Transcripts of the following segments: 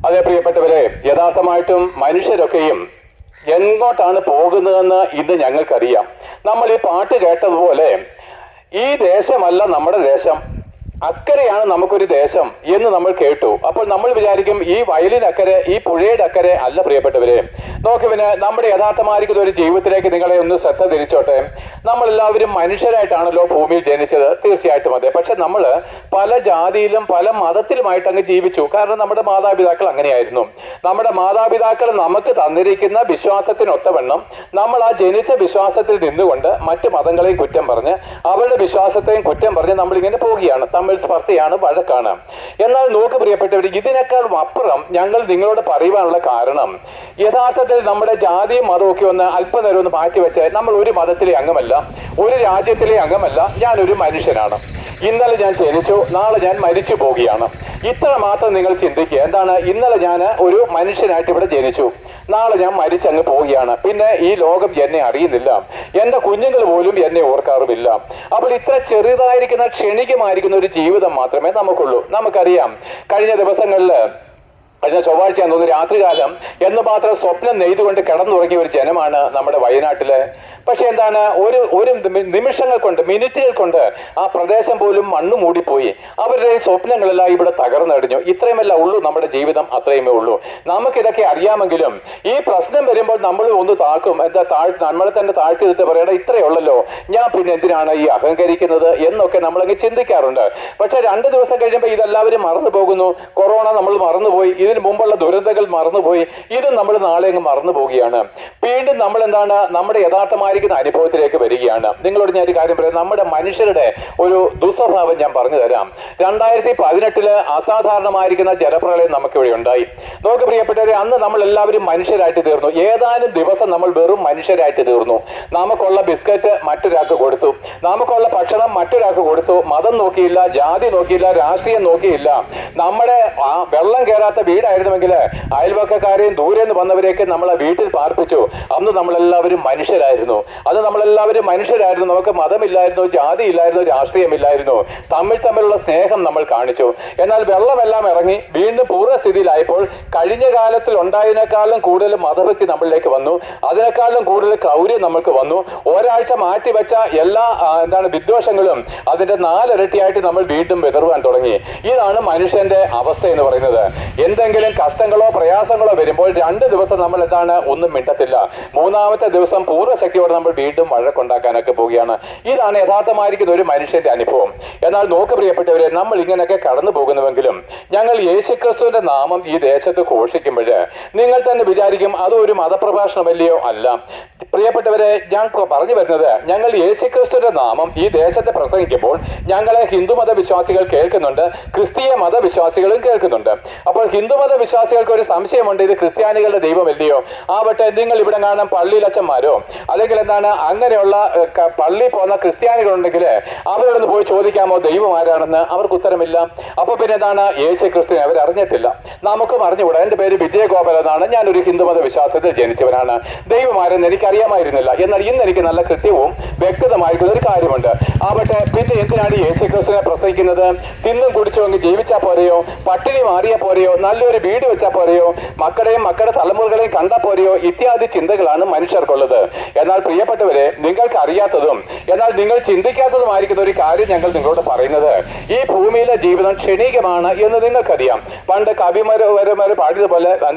അതേ പ്രിയപ്പെട്ടവരെ, യഥാർത്ഥമായിട്ടും മനുഷ്യരൊക്കെയും എങ്ങോട്ടാണ് പോകുന്നതെന്ന് ഇന്ന് ഞങ്ങൾക്കറിയാം. നമ്മൾ ഈ പാട്ട് കേട്ടതുപോലെ ഈ ദേശമല്ല നമ്മുടെ ദേശം, അക്കരെയാണ് നമുക്കൊരു ദേശം എന്ന് നമ്മൾ കേട്ടു. അപ്പോൾ നമ്മൾ വിചാരിക്കും ഈ വയലിനക്കരെ, ഈ പുഴയുടെ അക്കരെ അല്ല പ്രിയപ്പെട്ടവരെ. നോക്കി, പിന്നെ നമ്മുടെ യഥാർത്ഥമായിരിക്കുന്ന ഒരു ജീവിതത്തിലേക്ക് നിങ്ങളെ ഒന്ന് ശ്രദ്ധ തിരിച്ചോട്ടെ. നമ്മളെല്ലാവരും മനുഷ്യരായിട്ടാണല്ലോ ഭൂമിയിൽ ജനിച്ചത്, തീർച്ചയായിട്ടും അതെ. പക്ഷെ നമ്മൾ പല ജാതിയിലും പല മതത്തിലുമായിട്ട് അങ്ങ് ജീവിച്ചു. കാരണം നമ്മുടെ മാതാപിതാക്കൾ അങ്ങനെയായിരുന്നു. നമ്മുടെ മാതാപിതാക്കൾ നമുക്ക് തന്നിരിക്കുന്ന വിശ്വാസത്തിനൊത്തവണ്ണം നമ്മൾ ആ ജനിച്ച വിശ്വാസത്തിൽ നിന്നുകൊണ്ട് മറ്റു മതങ്ങളെയും കുറ്റം പറഞ്ഞ് അവരുടെ വിശ്വാസത്തെയും കുറ്റം പറഞ്ഞ് നമ്മളിങ്ങനെ പോവുകയാണ്. തമ്മിൽ സ്പർദ്ധയാണ്, വഴക്കാണ്. എന്നാൽ നോക്ക് പ്രിയപ്പെട്ടവർ, ഇതിനേക്കാൾ അപ്പുറം ഞങ്ങൾ നിങ്ങളോട് പറയുവാനുള്ള കാരണം, യഥാർത്ഥത്തിൽ നമ്മുടെ ജാതിയും മതവും ഒക്കെ ഒന്ന് അല്പനേരം ഒന്ന് മാറ്റിവെച്ച് നമ്മൾ ഒരു മതത്തിലെ അംഗമല്ല, ഒരു രാജ്യത്തിലെ അംഗമല്ല. ഞാനൊരു മനുഷ്യനാണ്. ഇന്നലെ ഞാൻ ജനിച്ചു, നാളെ ഞാൻ മരിച്ചു പോവുകയാണ്. ഇത്ര മാത്രം നിങ്ങൾ ചിന്തിക്കുക. എന്താണ്? ഇന്നലെ ഞാൻ ഒരു മനുഷ്യനായിട്ട് ഇവിടെ ജനിച്ചു, നാളെ ഞാൻ മരിച്ചങ്ങ് പോവുകയാണ്. പിന്നെ ഈ ലോകം എന്നെ അറിയുന്നില്ല, എന്റെ കുഞ്ഞുങ്ങൾ പോലും എന്നെ ഓർക്കാറുമില്ല. അപ്പോൾ ഇത്ര ചെറുതായിരിക്കുന്ന ക്ഷണികമായിരിക്കുന്ന ഒരു ജീവിതം മാത്രമേ നമുക്കുള്ളൂ. നമുക്കറിയാം, കഴിഞ്ഞ ദിവസങ്ങളിൽ, കഴിഞ്ഞ ചൊവ്വാഴ്ച തോന്നുന്നു രാത്രികാലം എന്ന് മാത്രം സ്വപ്നം നെയ്തുകൊണ്ട് കിടന്നുറങ്ങിയ ഒരു ജനമാണ് നമ്മുടെ വയനാട്ടില്. പക്ഷെ എന്താണ്, ഒരു നിമിഷങ്ങൾ കൊണ്ട്, മിനിറ്റുകൾ കൊണ്ട് ആ പ്രദേശം പോലും മണ്ണ് മൂടിപ്പോയി. അവരുടെ സ്വപ്നങ്ങളെല്ലാം ഇവിടെ തകർന്നടിഞ്ഞു. ഇത്രയുമല്ല ഉള്ളൂ നമ്മുടെ ജീവിതം, അത്രയുമേ ഉള്ളൂ. നമുക്കിതൊക്കെ അറിയാമെങ്കിലും ഈ പ്രശ്നം വരുമ്പോൾ നമ്മൾ ഒന്ന് താക്കും. എന്താ, നമ്മളെ തന്നെ താഴ്ത്തിയിട്ട് പറയണം, ഇത്രയേ ഉള്ളല്ലോ, ഞാൻ പിന്നെ എന്തിനാണ് ഈ അഹങ്കരിക്കുന്നത് എന്നൊക്കെ നമ്മളങ്ങ് ചിന്തിക്കാറുണ്ട്. പക്ഷെ 2 ദിവസം കഴിയുമ്പോൾ ഇതെല്ലാവരും മറന്നു പോകുന്നു. കൊറോണ നമ്മൾ മറന്നുപോയി, ഇതിനു മുമ്പുള്ള ദുരന്തങ്ങൾ മറന്നുപോയി, ഇതും നമ്മൾ നാളെ അങ്ങ് മറന്നു പോവുകയാണ്. വീണ്ടും നമ്മൾ എന്താണ്, നമ്മുടെ യഥാർത്ഥമായിരിക്കുന്ന അനുഭവത്തിലേക്ക് വരികയാണ്. നിങ്ങളോട് ഞാൻ ഒരു കാര്യം പറയാം. നമ്മുടെ മനുഷ്യരുടെ ഒരു ദുസ്വഭാവം ഞാൻ പറഞ്ഞു തരാം. 2018 അസാധാരണമായിരിക്കുന്ന ജലപ്രളയം നമുക്കിവിടെ ഉണ്ടായി. നോക്ക് പ്രിയപ്പെട്ടവരെ, അന്ന് നമ്മൾ എല്ലാവരും മനുഷ്യരായിട്ട് തീർന്നു. ഏതാനും ദിവസം നമ്മൾ വെറും മനുഷ്യരായിട്ട് തീർന്നു. നമുക്കുള്ള ബിസ്ക്കറ്റ് മറ്റൊരാൾക്ക് കൊടുത്തു, നമുക്കുള്ള ഭക്ഷണം മറ്റൊരാൾക്ക് കൊടുത്തു. മതം നോക്കിയില്ല, ജാതി നോക്കിയില്ല, രാഷ്ട്രീയം നോക്കിയില്ല. നമ്മുടെ ആ വെള്ളം കയറാത്ത വീടായിരുന്നുവെങ്കിൽ അയൽവക്കക്കാരെയും ദൂരെ നിന്ന് വന്നവരെയൊക്കെ നമ്മളെ വീട്ടിൽ പാർപ്പിച്ചു. അന്ന് നമ്മളെല്ലാവരും മനുഷ്യരായിരുന്നു. അത് നമ്മളെല്ലാവരും മനുഷ്യരായിരുന്നു. നമുക്ക് മതമില്ലായിരുന്നു, ജാതി ഇല്ലായിരുന്നു, രാഷ്ട്രീയമില്ലായിരുന്നു. തമ്മിലുള്ള സ്നേഹം നമ്മൾ കാണിച്ചു. എന്നാൽ വെള്ളമെല്ലാം ഇറങ്ങി വീണ്ടും പൂർവ്വസ്ഥിതിയിലായപ്പോൾ കഴിഞ്ഞ കാലത്തിൽ ഉണ്ടായതിനേക്കാളും കൂടുതൽ മതഭക്തി നമ്മളിലേക്ക് വന്നു. അതിനേക്കാളും കൂടുതൽ ക്രൗര്യം നമുക്ക് വന്നു. ഒരാഴ്ച മാറ്റിവെച്ച എല്ലാ വിദ്വേഷങ്ങളും അതിന്റെ 4 ഇരട്ടിയായിട്ട് നമ്മൾ വീണ്ടും വിതറുവാൻ തുടങ്ങി. ഇതാണ് മനുഷ്യന്റെ അവസ്ഥ എന്ന് പറയുന്നത്. എന്തെങ്കിലും കഷ്ടങ്ങളോ പ്രയാസങ്ങളോ വരുമ്പോൾ 2 ദിവസം നമ്മൾ ഒന്നും മിണ്ടത്തില്ല. 3-ാമത്തെ ദിവസം പൂർവ്വശക്തിയോടെ നമ്മൾ വീണ്ടും വഴക്കുണ്ടാക്കാനൊക്കെ പോവുകയാണ്. ഇതാണ് യഥാർത്ഥമായിരിക്കുന്ന ഒരു മനുഷ്യന്റെ അനുഭവം. എന്നാൽ നോക്ക് പ്രിയപ്പെട്ടവരെ, നമ്മൾ ഇങ്ങനെയൊക്കെ കടന്നു പോകുന്നുവെങ്കിലും ഞങ്ങൾ യേശുക്രിസ്തുവിന്റെ നാമം ഈ ദേശത്ത് ഘോഷിക്കുമ്പോൾ നിങ്ങൾ തന്നെ വിചാരിക്കും അത് ഒരു മതപ്രഭാഷണമല്ലയോ? അല്ല പ്രിയപ്പെട്ടവരെ, ഞാൻ പറഞ്ഞു വരുന്നത്, ഞങ്ങൾ യേശുക്രിസ്തുവിന്റെ നാമം ഈ ദേശത്തെ പ്രസംഗിക്കുമ്പോൾ ഞങ്ങളെ ഹിന്ദുമത വിശ്വാസികൾ കേൾക്കുന്നുണ്ട്, ക്രിസ്തീയ മതവിശ്വാസികളും കേൾക്കുന്നുണ്ട്. അപ്പോൾ ഹിന്ദുമത വിശ്വാസികൾക്ക് ഒരു സംശയമുണ്ട്, ഇത് ക്രിസ്ത്യാനികളുടെ ദൈവമല്ലയോ? ആവട്ടെ, നിങ്ങൾ ഇവിടെ കാണാൻ പള്ളിയിലച്ചന്മാരോ അല്ലെങ്കിൽ അങ്ങനെയുള്ള പള്ളി പോകുന്ന ക്രിസ്ത്യാനികളുണ്ടെങ്കിൽ അവരോടൊന്ന് പോയി ചോദിക്കാമോ ദൈവം ആരാണെന്ന്? അവർക്ക് ഉത്തരമില്ല. അപ്പൊ പിന്നെ യേശു ക്രിസ്തുവിനെ അവർ അറിഞ്ഞിട്ടില്ല. നമുക്കും അറിഞ്ഞുകൂടാ. എന്റെ പേര് വിജയഗോപാൽ എന്നാണ്, ഞാനൊരു ഹിന്ദുമത വിശ്വാസത്തിൽ ജനിച്ചവനാണ്. ദൈവം ആരെന്ന് എനിക്ക് അറിയാമായിരുന്നില്ല. എന്നാൽ ഇന്ന് എനിക്ക് നല്ല കൃത്യവും വ്യക്തമായിട്ടുള്ള ഒരു കാര്യമുണ്ട്. ആവട്ടെ, പിന്നെ എന്തിനാണ് യേശു ക്രിസ്തുവിനെ പ്രസംഗിക്കുന്നത്? തിന്നും കുടിച്ചും അങ്ങ് ജീവിച്ചാൽ പോരെയോ? പട്ടിണി മാറിയാൽ പോരെയോ? നല്ലൊരു വീട് വെച്ചാൽ പോരെയോ? മക്കളുടെയും മക്കളുടെ തലമുറകളെയും കണ്ടാൽ പോരെയോ? ഇത്യാദി ചിന്തകളാണ് മനുഷ്യർക്കുള്ളത്. എന്നാൽ പ്രിയപ്പെട്ടവരെ, നിങ്ങൾക്ക് അറിയാത്തതും എന്നാൽ നിങ്ങൾ ചിന്തിക്കാത്തതുമായിരിക്കുന്ന ഒരു കാര്യം ഞങ്ങൾ നിങ്ങളോട് പറയുന്നത്, ഈ ഭൂമിയിലെ ജീവിതം ക്ഷണികമാണ് എന്ന് നിങ്ങൾക്കറിയാം. പണ്ട് കവിമാര് പാടിയതുപോലെ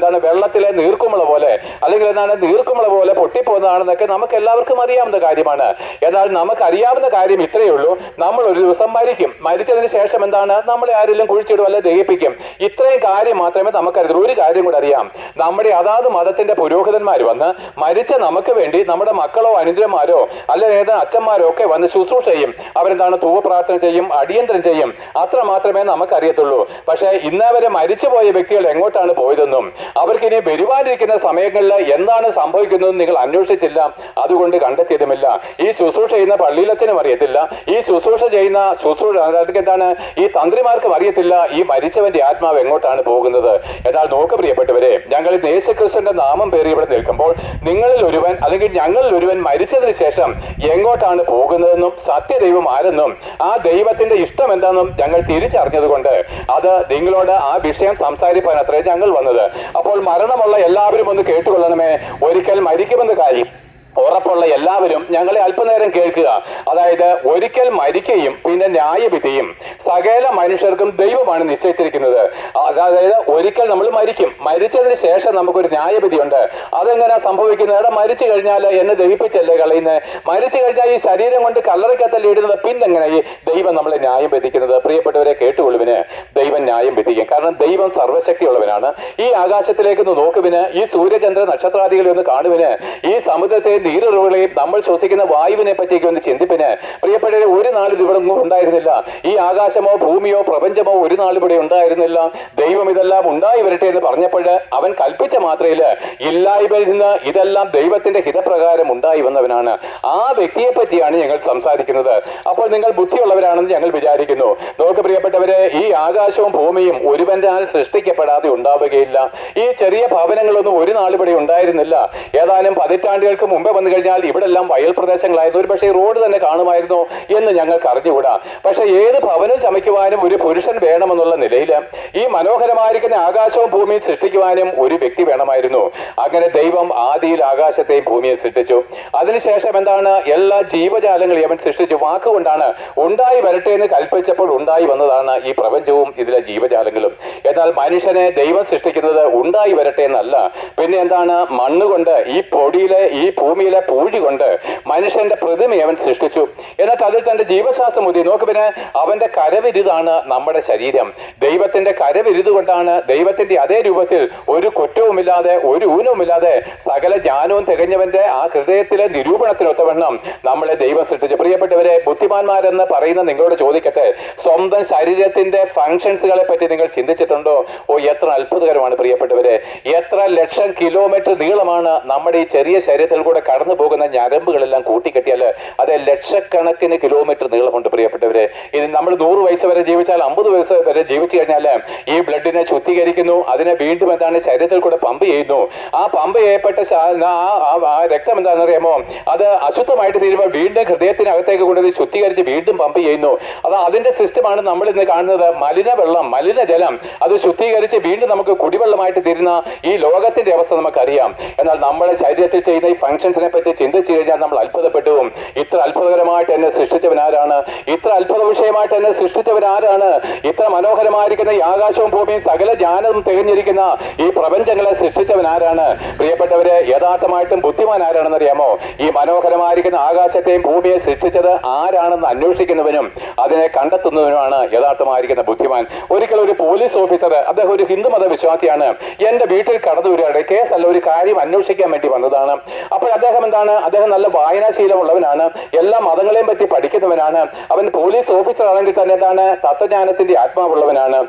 വെള്ളത്തിലെ നീർക്കുമിള പോലെ അല്ലെങ്കിൽ നീർക്കുമിള പോലെ പൊട്ടിപ്പോകുന്നതാണെന്നൊക്കെ നമുക്ക് എല്ലാവർക്കും അറിയാവുന്ന കാര്യമാണ്. എന്നാൽ നമുക്കറിയാവുന്ന കാര്യം ഇത്രയേ ഉള്ളൂ, നമ്മൾ ഒരു ദിവസം മരിക്കും. മരിച്ചതിന് ശേഷം നമ്മളെ ആരെങ്കിലും കുഴിച്ചിടും അല്ലെ ദഹിപ്പിക്കും. ഇത്രയും കാര്യം മാത്രമേ നമുക്കറിയൂ. ഒരു കാര്യം കൂടെ അറിയാം, നമ്മുടെ അതാത് മതത്തിന്റെ പുരോഹിതന്മാർ വന്ന് മരിച്ച നമുക്ക് വേണ്ടി നമ്മുടെ മക്കളോ അനുജന്മാരോ അല്ലെങ്കിൽ അച്ഛന്മാരോ ഒക്കെ വന്ന് ശുശ്രൂഷ ചെയ്യും. തൂവ പ്രാർത്ഥന ചെയ്യും, അടിയന്തരം ചെയ്യും. അത്ര മാത്രമേ നമുക്കറിയത്തുള്ളൂ. പക്ഷേ ഇന്നവരെ മരിച്ചുപോയ വ്യക്തികൾ എങ്ങോട്ടാണ് പോയതെന്നും അവർക്കിനി വരുവാനിരിക്കുന്ന സമയങ്ങളിൽ എന്താണ് സംഭവിക്കുന്നതെന്നും നിങ്ങൾ അന്വേഷിച്ചില്ല, അതുകൊണ്ട് കണ്ടെത്തിയതുമില്ല. ഈ ശുശ്രൂഷ ചെയ്യുന്ന പള്ളിയിലച്ഛനും അറിയത്തില്ല, ഈ ശുശ്രൂഷ ചെയ്യുന്ന ഈ തന്ത്രിമാർക്കും അറിയത്തില്ല ഈ മരിച്ചവന്റെ ആത്മാവ് എങ്ങോട്ടാണ് പോകുന്നത്. എന്നാൽ നോക്ക് പ്രിയപ്പെട്ടവരെ, ഞങ്ങൾ യേശുക്രിസ്തുവിന്റെ നാമം പേറി ഇവിടെ നിൽക്കുമ്പോൾ നിങ്ങളിൽ ഒരുവൻ അല്ലെങ്കിൽ ഞങ്ങളിൽ ഒരുവൻ മരിച്ചതിന് ശേഷം എങ്ങോട്ടാണ് പോകുന്നതെന്നും സത്യദൈവം ആരെന്നും ആ ദൈവത്തിന്റെ ഇഷ്ടം എന്താണെന്നും ഞങ്ങൾ തിരിച്ചറിഞ്ഞതുകൊണ്ട് അത് നിങ്ങളോട് ആ വിഷയം സംസാരിക്കാൻ അത്രേ ഞങ്ങൾ വന്നത്. അപ്പോൾ മരണമുള്ള എല്ലാവരും ഒന്ന് കേട്ടുകൊള്ളണമേ. ഒരിക്കൽ മരിക്കുമെന്ന് കാര്യം ഉറപ്പുള്ള എല്ലാവരും ഞങ്ങളെ അല്പനേരം കേൾക്കുക. അതായത് ഒരിക്കൽ മരിക്കുകയും പിന്നെ ന്യായവിധിയും സകല മനുഷ്യർക്കും ദൈവമാണ് നിശ്ചയിച്ചിരിക്കുന്നത്. അതായത് ഒരിക്കൽ നമ്മൾ മരിക്കും, മരിച്ചതിന് ശേഷം നമുക്കൊരു ന്യായവിധിയുണ്ട്. അതെങ്ങനെ സംഭവിക്കുന്നത്? മരിച്ചു കഴിഞ്ഞാൽ എന്നെ ദഹിപ്പിച്ചല്ലേ കളയുന്നത്? മരിച്ചു കഴിഞ്ഞാൽ ഈ ശരീരം കൊണ്ട് കല്ലറയ്ക്കത്തല്ലേ ഇടുന്നത്? പിന്നെങ്ങനെ ഈ ദൈവം നമ്മളെ ന്യായം വിധിക്കുന്നത്? പ്രിയപ്പെട്ടവരെ കേട്ടുകൊള്ളുവിന്, ദൈവം ന്യായം വിധിക്കും. കാരണം ദൈവം സർവ്വശക്തിയുള്ളവനാണ്. ഈ ആകാശത്തിലേക്ക് ഒന്ന് നോക്കുവിന്, ഈ സൂര്യചന്ദ്ര നക്ഷത്രാദികളെ ഒന്ന് കാണുവിന്, ഈ സമുദ്രത്തെ നീരുറവുകളെയും നമ്മൾ ശ്വസിക്കുന്ന വായുവിനെ പറ്റിയൊക്കെ ഒന്ന് ചിന്തിപ്പിന്. പ്രിയപ്പെട്ടവരെ, ഒരു നാൾ ഇവിടെ ഉണ്ടായിരുന്നില്ല. ഈ ആകാശമോ ഭൂമിയോ പ്രപഞ്ചമോ ഒരു നാൾ ഇവിടെ ഉണ്ടായിരുന്നില്ല. ദൈവം ഇതെല്ലാം ഉണ്ടായി വരട്ടെ എന്ന് പറഞ്ഞപ്പോൾ അവൻ കൽപ്പിച്ച മാത്രയില് ഇല്ലായ്മയിൽ നിന്ന് ഇതെല്ലാം ദൈവത്തിന്റെ ഹിതപ്രകാരം ഉണ്ടായി വന്നവനാണ്. ആ വ്യക്തിയെ പറ്റിയാണ് ഞങ്ങൾ സംസാരിക്കുന്നത്. അപ്പോൾ നിങ്ങൾ ബുദ്ധിയുള്ളവരാണെന്ന് ഞങ്ങൾ വിചാരിക്കുന്നു. നോക്ക് പ്രിയപ്പെട്ടവരെ, ഈ ആകാശവും ഭൂമിയും ഒരുവന്റെ സൃഷ്ടിക്കപ്പെടാതെ ഉണ്ടാവുകയില്ല. ഈ ചെറിയ ഭവനങ്ങളൊന്നും ഒരു നാൾ ഇവിടെ ഉണ്ടായിരുന്നില്ല. ഏതാനും പതിറ്റാണ്ടുകൾക്ക് മുമ്പ് വന്നു കഴിഞ്ഞാൽ ഇവിടെ എല്ലാം വയൽ പ്രദേശങ്ങളായിരുന്നു. ഒരു പക്ഷേ റോഡ് തന്നെ കാണുമായിരുന്നു എന്ന് ഞങ്ങൾക്ക് അറിഞ്ഞുകൂടാ. പക്ഷെ ഏത് ഭവനം ചമയ്ക്കുവാനും ഒരു പുരുഷൻ വേണമെന്നുള്ള നിലയിൽ ഈ മനോഹരമായിരിക്കുന്ന ആകാശവും ഭൂമിയും സൃഷ്ടിക്കുവാനും ഒരു വ്യക്തി വേണമായിരുന്നു. അങ്ങനെ ദൈവം ആദിയിൽ ആകാശത്തെയും ഭൂമിയെ സൃഷ്ടിച്ചു. അതിനുശേഷം എന്താണ്? എല്ലാ ജീവജാലങ്ങളെയും അവൻ സൃഷ്ടിച്ചു. വാക്കുകൊണ്ടാണ് ഉണ്ടായി വരട്ടെ എന്ന് കൽപ്പിച്ചപ്പോൾ ഉണ്ടായി വന്നതാണ് ഈ പ്രപഞ്ചവും ഇതിലെ ജീവജാലങ്ങളും. എന്നാൽ മനുഷ്യനെ ദൈവം സൃഷ്ടിക്കുന്നത് ഉണ്ടായി വരട്ടെ എന്നല്ല. പിന്നെ എന്താണ്? മണ്ണുകൊണ്ട്, ഈ പൊടിയിലെ ഈ ഭൂമിയിലെ പൂഴി കൊണ്ട് മനുഷ്യന്റെ പ്രതിമയെ അവൻ സൃഷ്ടിച്ചു. എന്നിട്ട് അതിൽ തന്റെ ജീവശാസ്ത്രം മുതി നോക്ക്. പിന്നെ അവന്റെ കരവിരുതാണ് നമ്മുടെ ശരീരം. ദൈവത്തിന്റെ കരവിരുത് കൊണ്ടാണ് ദൈവത്തിന്റെ അതേ രൂപത്തിൽ ഒരു കുറ്റവുമില്ലാതെ ഒരു ഊനവുമില്ലാതെ സകല ജ്ഞാനവും തികഞ്ഞവന്റെ ആ ഹൃദയത്തിലെ നിരൂപണത്തിനൊത്തവണ്ണം നമ്മളെ ദൈവം സൃഷ്ടിച്ചു. പ്രിയപ്പെട്ടവരെ, ബുദ്ധിമാന്മാരെന്ന് പറയുന്ന നിങ്ങളോട് ചോദിക്കട്ടെ, സ്വന്തം ശരീരത്തിന്റെ ഫങ്ഷൻസുകളെ പറ്റി നിങ്ങൾ ചിന്തിച്ചിട്ടുണ്ടോ? എത്ര അത്ഭുതകരമാണ് പ്രിയപ്പെട്ടവരെ. എത്ര ലക്ഷം കിലോമീറ്റർ നീളമാണ് നമ്മുടെ ഈ ചെറിയ ശരീരത്തിൽ കൂടെ കടന്നു പോകുന്ന ഞരമ്പുകളെല്ലാം കൂട്ടിക്കെട്ടിയാൽ അത് ലക്ഷക്കണക്കിന് കിലോമീറ്റർ നീളമുണ്ട് പ്രിയപ്പെട്ടവരെ. ഇനി നമ്മൾ 100 വയസ്സ് വരെ ജീവിച്ചാൽ 50 വയസ്സ് വരെ ജീവിച്ചു കഴിഞ്ഞാൽ ഈ ബ്ലഡിനെ ശുദ്ധീകരിക്കുന്നു, അതിനെ വീണ്ടും എന്താണ് ശരീരത്തിൽ കൂടെ പമ്പ് ചെയ്യുന്നു. ആ പമ്പ് ചെയ്യപ്പെട്ട ആ രക്തം എന്താണെന്ന് അറിയാമോ? അത് അശുദ്ധമായിട്ട് തീരുമ്പോൾ വീണ്ടും ഹൃദയത്തിനകത്തേക്ക് കൊണ്ടുപോയി ശുദ്ധീകരിച്ച് വീണ്ടും പമ്പ് ചെയ്യുന്നു. അതിന്റെ സിസ്റ്റമാണ് നമ്മൾ ഇന്ന് കാണുന്നത്. മലിനവെള്ളം, മലിനജലം അത് ശുദ്ധീകരിച്ച് വീണ്ടും നമുക്ക് കുടിവെള്ളമായിട്ട് തീരുന്ന ഈ ലോകത്തിന്റെ അവസ്ഥ നമുക്കറിയാം. എന്നാൽ നമ്മുടെ ശരീരത്തിൽ ചെയ്യുന്ന ഈ ഫംഗ്ഷൻസിനെ പറ്റി ചിന്തിച്ചു കഴിഞ്ഞാൽ നമ്മൾ അത്ഭുതപ്പെട്ടു. ഇത്ര അത്ഭുതകരമായിട്ട് എന്നെ സൃഷ്ടിച്ചവൻ ആരാണ്? ഇത്ര അത്ഭുത വിഷയമായിട്ട് എന്നെ സൃഷ്ടിച്ചവൻ ആരാണ്? ഇത്ര മനോഹരമായിരിക്കുന്ന ഈ ആകാശവും ഭൂമിയും സകല ജ്ഞാനവും തികഞ്ഞിരിക്കുന്ന ഈ പ്രപഞ്ചങ്ങളെ സൃഷ്ടിച്ചവൻ ആരാണ്? പ്രിയപ്പെട്ടവരെ, യഥാർത്ഥമായിട്ടും ബുദ്ധിമാൻ ആരാണെന്ന് അറിയാമോ? ഈ മനോഹരമായിരിക്കുന്ന ആകാശത്തെയും ഭൂമിയെ സൃഷ്ടിച്ചത് ആരാണെന്ന് അന്വേഷിക്കുന്നവനും അതിനെ കണ്ടെത്തുന്നവനുമാണ് യഥാർത്ഥമായിരിക്കുന്ന ബുദ്ധിമാൻ. ഒരിക്കൽ ഒരു പോലീസ് ഓഫീസർ, അദ്ദേഹം ഒരു ഹിന്ദുമത വിശ്വാസിയാണ്, എന്റെ വീട്ടിൽ കടന്നു വരികയാണ്. കേസല്ല, ഒരു കാര്യം അന്വേഷിക്കാൻ വേണ്ടി വന്നതാണ്. അപ്പോൾ അദ്ദേഹം എന്താണ്? അദ്ദേഹം നല്ല വായനാശീലമുള്ളവനാണ്, എല്ലാ മതങ്ങളെയും പറ്റി പഠിക്കുന്നവനാണ്. അവൻ പോലീസ് ഓഫീസർ ആണെങ്കിൽ തന്നെ എന്താണ്? തത്വജ്ഞാനത്തിന്റെ ആത്മാവുള്ളവനാണ്.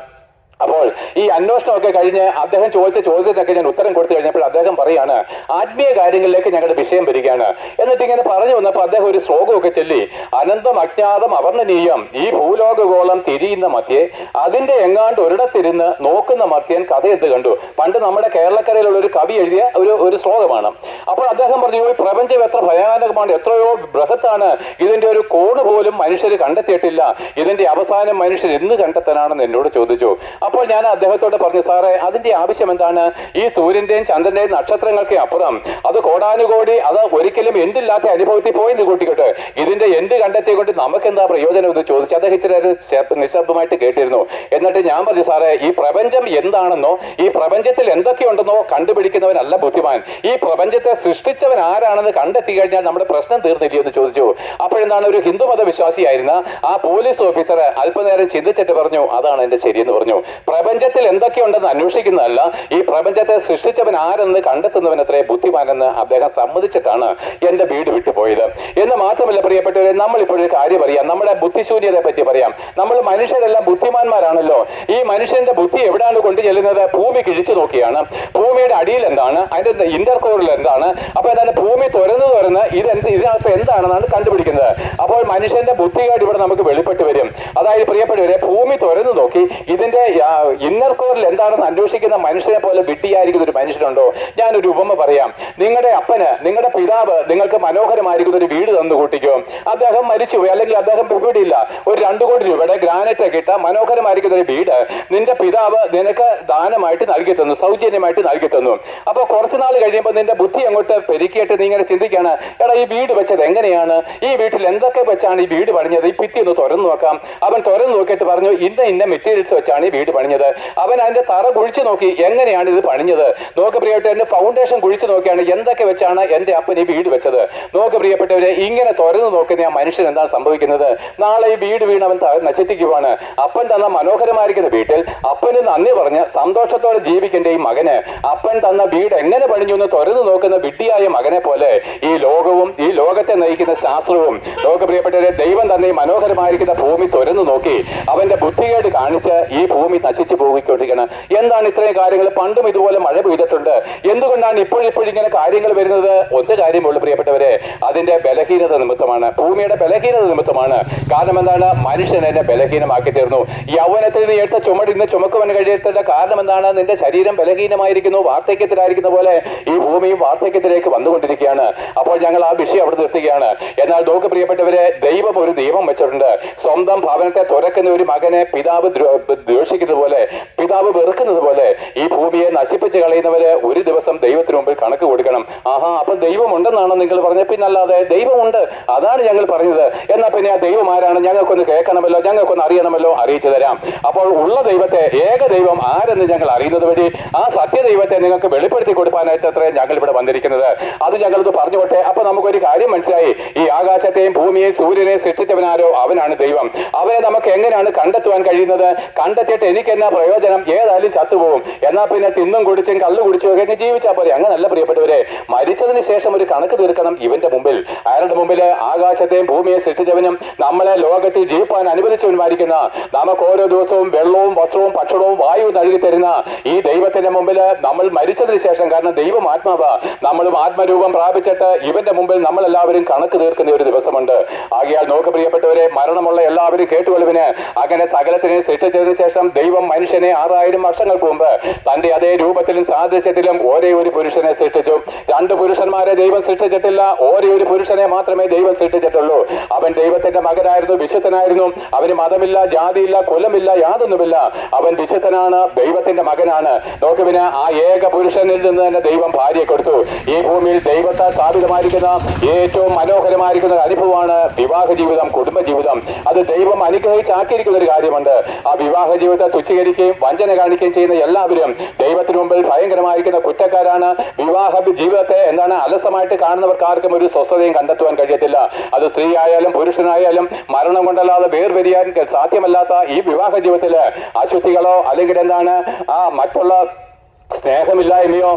അപ്പോൾ ഈ അന്വേഷണമൊക്കെ കഴിഞ്ഞ് അദ്ദേഹം ചോദിച്ച ചോദ്യത്തിനൊക്കെ ഞാൻ ഉത്തരം കൊടുത്തു കഴിഞ്ഞപ്പോൾ അദ്ദേഹം പറയാണ്, ആത്മീയ കാര്യങ്ങളിലേക്ക് ഞങ്ങളുടെ വിഷയം വരികയാണ്. എന്നിട്ട് ഇങ്ങനെ പറഞ്ഞു വന്നപ്പോൾ അദ്ദേഹം ഒരു ശ്ലോകമൊക്കെ ചൊല്ലി, അനന്തം അജ്ഞാതം അവർണ്ണനീയം ഈ ഭൂലോകഗോളം തിരിയുന്ന മധ്യേ അതിന്റെ എങ്ങാണ്ട് ഒരിടത്തിരുന്ന് നോക്കുന്ന മർത്യൻ കഥയെന്ത് കണ്ടു. പണ്ട് നമ്മുടെ കേരളക്കരയിലുള്ള ഒരു കവി എഴുതിയ ഒരു ശ്ലോകമാണ്. അപ്പോൾ അദ്ദേഹം പറഞ്ഞു, ഈ പ്രപഞ്ചം എത്ര ഭയാനകമാണ്, എത്രയോ ബൃഹത്താണ്, ഇതിന്റെ ഒരു കോണ് പോലും മനുഷ്യർ കണ്ടെത്തിയിട്ടില്ല, ഇതിന്റെ അവസാനം മനുഷ്യർ എന്ന് കണ്ടെത്താനാണെന്ന് എന്നോട് ചോദിച്ചു. അപ്പോൾ ഞാൻ അദ്ദേഹത്തോട് പറഞ്ഞു, സാറേ അതിന്റെ ആവശ്യം എന്താണ്? ഈ സൂര്യന്റെയും ചന്ദ്രന്റെയും നക്ഷത്രങ്ങൾക്ക് അപ്പുറം അത് കോടാനുകോടി, അത് ഒരിക്കലും എന്തില്ലാത്ത അനുഭവത്തിൽ പോയി കൂട്ടിക്കോട്ടെ, ഇതിന്റെ എന്ത് കണ്ടെത്തിക്കൊണ്ട് നമുക്ക് എന്താ പ്രയോജനം എന്ന് ചോദിച്ചു. അദ്ദേഹം ഇച്ചിരി നിശബ്ദമായിട്ട് കേട്ടിരുന്നു. എന്നിട്ട് ഞാൻ പറഞ്ഞു, സാറേ ഈ പ്രപഞ്ചം എന്താണെന്നോ ഈ പ്രപഞ്ചത്തിൽ എന്തൊക്കെയുണ്ടെന്നോ കണ്ടുപിടിക്കുന്നവനല്ല ബുദ്ധിമാൻ, ഈ പ്രപഞ്ചത്തെ സൃഷ്ടിച്ചവൻ ആരാണെന്ന് കണ്ടെത്തി കഴിഞ്ഞാൽ നമ്മുടെ പ്രശ്നം തീർന്നില്ലേ എന്ന് ചോദിച്ചു. അപ്പോഴെന്താണ് ഒരു ഹിന്ദുമത വിശ്വാസിയായിരുന്ന ആ പോലീസ് ഓഫീസർ അല്പനേരം ചിന്തിച്ചിട്ട് പറഞ്ഞു, അതാണ് എന്റെ ശരിയെന്ന് പറഞ്ഞു. പ്രപഞ്ചത്തിൽ എന്തൊക്കെയുണ്ടെന്ന് അന്വേഷിക്കുന്നതല്ല, ഈ പ്രപഞ്ചത്തെ സൃഷ്ടിച്ചവൻ ആരെന്ന് കണ്ടെത്തുന്നവൻ അത്രേ ബുദ്ധിമാനെന്ന് അദ്ദേഹം സമ്മതിച്ചിട്ടാണ് എന്റെ വീട് വിട്ടുപോയത്. എന്ന് മാത്രമല്ല പ്രിയപ്പെട്ടവരെ, നമ്മളിപ്പോഴൊരു കാര്യം അറിയാം, നമ്മുടെ ബുദ്ധിശൂന്യതയെ പറ്റി പറയാം. നമ്മൾ മനുഷ്യരെല്ലാം ബുദ്ധിമാന്മാരാണല്ലോ. ഈ മനുഷ്യന്റെ ബുദ്ധി എവിടെയാണ് കൊണ്ടു ചെല്ലുന്നത്? ഭൂമി കിഴിച്ചു നോക്കിയാണ്. ഭൂമിയുടെ അടിയിൽ എന്താണ്, അതിന്റെ ഇന്റർകോറിൽ എന്താണ്, അപ്പൊ എന്താണ് ഭൂമി തുറന്ന് ഇതിനകത്ത് എന്താണെന്നാണ് കണ്ടുപിടിക്കുന്നത്. അപ്പോൾ മനുഷ്യന്റെ ബുദ്ധികേട് ഇവിടെ നമുക്ക് വെളിപ്പെട്ട് വരും. അതായത് പ്രിയപ്പെട്ടവരെ, ഭൂമി തുറന്നു നോക്കി ഇതിന്റെ ഇന്നർ കോറിൽ എന്താണെന്ന് അന്വേഷിക്കുന്ന മനുഷ്യനെ പോലെ വിഡ്ഢിയായിരിക്കുന്ന ഒരു മനുഷ്യനുണ്ടോ? ഞാനൊരു ഉപമ പറയാം. നിങ്ങളുടെ അപ്പന്, നിങ്ങളുടെ പിതാവ് നിങ്ങൾക്ക് മനോഹരമായിരിക്കുന്ന ഒരു വീട് തന്നു കൂട്ടിക്കോ. അദ്ദേഹം മരിച്ചുപോയി, അല്ലെങ്കിൽ അദ്ദേഹം പിടിയില്ല, ഒരു 2 കോടി രൂപയുടെ ഗ്രാനൈറ്റ് ഒക്കെ ഇട്ട മനോഹരമായിരിക്കുന്ന ഒരു വീട് നിന്റെ പിതാവ് നിനക്ക് ദാനമായിട്ട് നൽകി തന്നു, സൗജന്യമായിട്ട് നൽകി തന്നു. അപ്പോൾ കുറച്ച് നാൾ കഴിയുമ്പോൾ നിന്റെ ബുദ്ധി അങ്ങോട്ട് പെരുക്കിയിട്ട് നീ ഇങ്ങനെ ചിന്തിക്കാണ്, എടാ ഈ വീട് വെച്ചത് എങ്ങനെയാണ്, ഈ വീട്ടിൽ എന്തൊക്കെ വെച്ചാണ് ഈ വീട് പണിഞ്ഞത്, ഈ ഭിത്തി ഒന്ന് തുറന്നു നോക്കാം. അവൻ തുറന്നു നോക്കിയിട്ട് പറഞ്ഞു, ഇന്ന മെറ്റീരിയൽസ് വെച്ചാണ് ഈ വീട് പണിഞ്ഞത്. അവൻ അതിന്റെ തറ കുഴിച്ചു നോക്കി, എങ്ങനെയാണ് ഇത് പണിഞ്ഞത്. നോക്ക് പ്രിയപ്പെട്ട എന്റെ ഫൗണ്ടേഷൻ കുഴിച്ചു നോക്കിയാണ് എന്തൊക്കെ വെച്ചാണ് എന്റെ അപ്പൻ ഈ വീട് വെച്ചത്. നോക്ക് പ്രിയപ്പെട്ടവരെ, ഇങ്ങനെ തുറന്നു നോക്കുന്ന ആ മനുഷ്യൻ എന്താണ് സംഭവിക്കുന്നത്? നാളെ ഈ വീട് വീണ് അവൻ നശിപ്പിക്കുവാണ്. അപ്പൻ തന്ന മനോഹരമായിരിക്കുന്ന വീട്ടിൽ അപ്പന് നന്ദി പറഞ്ഞ് സന്തോഷത്തോടെ ജീവിക്കേണ്ട ഈ മകന് അപ്പൻ തന്ന വീട് എങ്ങനെ പണിഞ്ഞു എന്ന് തുറന്നു നോക്കുന്ന വിഡ്ഢിയായ മകനെ പോലെ ഈ ലോകവും ഈ ലോകത്തെ നയിക്കുന്ന ശാസ്ത്രവും, നോക്ക് പ്രിയപ്പെട്ടവരെ, ദൈവം തന്നെ ഈ മനോഹരമായിരിക്കുന്ന ഭൂമി തുറന്നു നോക്കി അവന്റെ ബുദ്ധികേട് കാണിച്ച് ഈ ഭൂമി നശിച്ചു പോയിക്കൊണ്ടിരിക്കണം. എന്താണ് ഇത്രയും കാര്യങ്ങൾ? പണ്ടും ഇതുപോലെ മഴ പെയ്തിട്ടുണ്ട്. എന്തുകൊണ്ടാണ് ഇപ്പോഴിങ്ങനെ കാര്യങ്ങൾ വരുന്നത്? ഒറ്റ കാര്യമുള്ളൂ പ്രിയപ്പെട്ടവരെ, അതിന്റെ ബലഹീനത നിമിത്തമാണ്, ഭൂമിയുടെ ബലഹീനത നിമിത്തമാണ്. കാരണം എന്താണ്? മനുഷ്യൻ എന്നെ ബലഹീനമാക്കി തീർന്നു. യൗവനത്തിൽ നീ എടുത്ത ചുമട് ഇന്ന് ചുമക്കുവാൻ കഴിയാത്തതിന്റെ കാരണം എന്താണ്? നിന്റെ ശരീരം ബലഹീനമായിരിക്കുന്നു, വാർദ്ധക്യത്തിലായിരിക്കുന്ന പോലെ ഈ ഭൂമിയും വാർദ്ധക്യത്തിലേക്ക് വന്നുകൊണ്ടിരിക്കുകയാണ്. അപ്പോൾ ഞങ്ങൾ ആ വിഷയം അവിടെ നിർത്തുകയാണ്. എന്നാൽ നോക്ക് പ്രിയപ്പെട്ടവരെ, ദൈവം ഒരു നിയമം വെച്ചിട്ടുണ്ട്. സ്വന്തം ഭവനത്തെ തുറക്കുന്ന ഒരു മകനെ പിതാവ് ദ്വേഷിക്കുന്നത് പോലെ, പിതാവ് വെറുക്കുന്നത് പോലെ ഈ ഭൂമിയെ നശിപ്പിച്ച് കളയുന്നവര് ഒരു ദിവസം ദൈവത്തിന് മുമ്പിൽ കണക്ക് കൊടുക്കണം. ആഹാ, അപ്പൊ ദൈവം ഉണ്ടെന്നാണോ നിങ്ങൾ പറഞ്ഞത്? പിന്നല്ലാതെ ദൈവമുണ്ട്, അതാണ് ഞങ്ങൾ പറഞ്ഞത്. എന്നാ പിന്നെ ആ ദൈവം ആരാണ്? ഞങ്ങൾക്കൊന്ന് കേൾക്കണമല്ലോ, ഞങ്ങൾക്കൊന്ന് അറിയണമല്ലോ, അറിയിച്ചു തരാം. അപ്പോൾ ഉള്ള ദൈവത്തെ, ഏക ദൈവം ആരെന്ന് ഞങ്ങൾ അറിയുന്നത് വഴി ആ സത്യദൈവത്തെ നിങ്ങൾക്ക് വെളിപ്പെടുത്തി കൊടുക്കാനായിട്ട് അത്രയും ഞങ്ങൾ ഇവിടെ വന്നിരിക്കുന്നത്. അത് ഞങ്ങൾക്ക് പറഞ്ഞുകൊട്ടെ. അപ്പൊ നമുക്കൊരു കാര്യം മനസ്സിലായി, ഈ ആകാശത്തെയും ഭൂമിയെയും സൂര്യനെയും സൃഷ്ടിച്ചവനാരോ അവനാണ് ദൈവം. അവനെ നമുക്ക് എങ്ങനെയാണ് കണ്ടെത്തുവാൻ കഴിയുന്നത്? കണ്ടെത്തിയിട്ട് എനിക്ക് എന്നാ പ്രയോജനം? ഏതായാലും ചത്തുപോകും. എന്നാ പിന്നെ തിന്നും കുടിച്ചും കള്ളു കുടിച്ചും ഒക്കെ ജീവിച്ചാൽ പോലെ. അങ്ങനല്ല പ്രിയപ്പെട്ടവരെ, മരിച്ചതിന് ശേഷം ഒരു കണക്ക് തീർക്കണം ഇവന്റെ മുമ്പിൽ. ആരുടെ മുമ്പിൽ? ആകാശത്തെയും ഭൂമിയെയും സൃഷ്ടിച്ചവനും നമ്മളെ ലോകത്തിൽ ജീവിപ്പാൻ അനുവദിച്ചവനുമായിരിക്കുന്ന, നമുക്ക് ഓരോ ദിവസവും വെള്ളവും വസ്ത്രവും ഭക്ഷണവും വായുവും നൽകി തരുന്ന ഈ ദൈവത്തിന്റെ മുമ്പിൽ നമ്മൾ മരിച്ചതിന് ശേഷം, കാരണം ദൈവം ആത്മാവ്, നമ്മളും ആത്മരൂപം പ്രാപിച്ചിട്ട് ഇവന്റെ മുമ്പിൽ നമ്മളെല്ലാവരും കണക്ക് തീർക്കുന്ന ഒരു ദിവസമുണ്ട്. ആകയാൽ നോക്ക് പ്രിയപ്പെട്ടവരെ, മരണമുള്ള എല്ലാവരും കേട്ടുകൊള്ളുവിന്. അങ്ങനെ സകലത്തിനെ സൃഷ്ടിച്ചതിന് ശേഷം ദൈവം മനുഷ്യനെ 6000 വർഷങ്ങൾക്ക് മുമ്പ് തന്റെ അതേ രൂപത്തിലും സാദൃശ്യത്തിലും ഒരേ ഒരു പുരുഷനെ സൃഷ്ടിച്ചു. 2 പുരുഷന്മാരെ ദൈവം സൃഷ്ടിച്ചിട്ടില്ല, ഒരേ ഒരു പുരുഷനെ മാത്രമേ ദൈവം സൃഷ്ടിച്ചിട്ടുള്ളൂ. അവൻ ദൈവത്തിന്റെ മകനായിരുന്നു, വിശുദ്ധനായിരുന്നു. അവന് മതമില്ല, ജാതിയില്ല, കുലമില്ല, യാതൊന്നുമില്ല. അവൻ വിശുദ്ധനാണ്, ദൈവത്തിന്റെ മകനാണ്. നോക്കുവിന്, ആ ഏക പുരുഷനിൽ നിന്ന് തന്നെ ദൈവം ഭാര്യയെ കൊടുത്തു. ഈ ഭൂമിയിൽ ദൈവത്താൽ സ്ഥാപിതമായിരിക്കുന്ന ഏറ്റവും മനോഹരമായിരിക്കുന്ന അനുഭവമാണ് വിവാഹ ജീവിതം, കുടുംബജീവിതം. അത് ദൈവം അനുഗ്രഹിച്ചാക്കിയിരിക്കുന്ന ഒരു കാര്യമുണ്ട്. ആ വിവാഹ ജീവിതത്തെ തുച്ഛീകരിക്കുകയും വഞ്ചന കാണിക്കുകയും ചെയ്യുന്ന എല്ലാവരും ദൈവത്തിന് മുമ്പിൽ ഭയങ്കരമായിരിക്കുന്ന കുറ്റക്കാരാണ്. വിവാഹ ജീവിതത്തെ എന്താണ് അലസമായിട്ട് കാണുന്നവർക്ക് ആർക്കും ഒരു സ്വസ്ഥതയും കണ്ടെത്തുവാൻ കഴിയത്തില്ല. അത് സ്ത്രീ ആയാലും പുരുഷനായാലും മരണം കൊണ്ടല്ലാതെ വേർപിരിയാൻ സാധ്യമല്ലാത്ത ഈ വിവാഹ ജീവിതത്തില് അശുദ്ധികളോ അല്ലെങ്കിൽ എന്താണ് മറ്റുള്ള സ്നേഹമില്ലായ്മയോ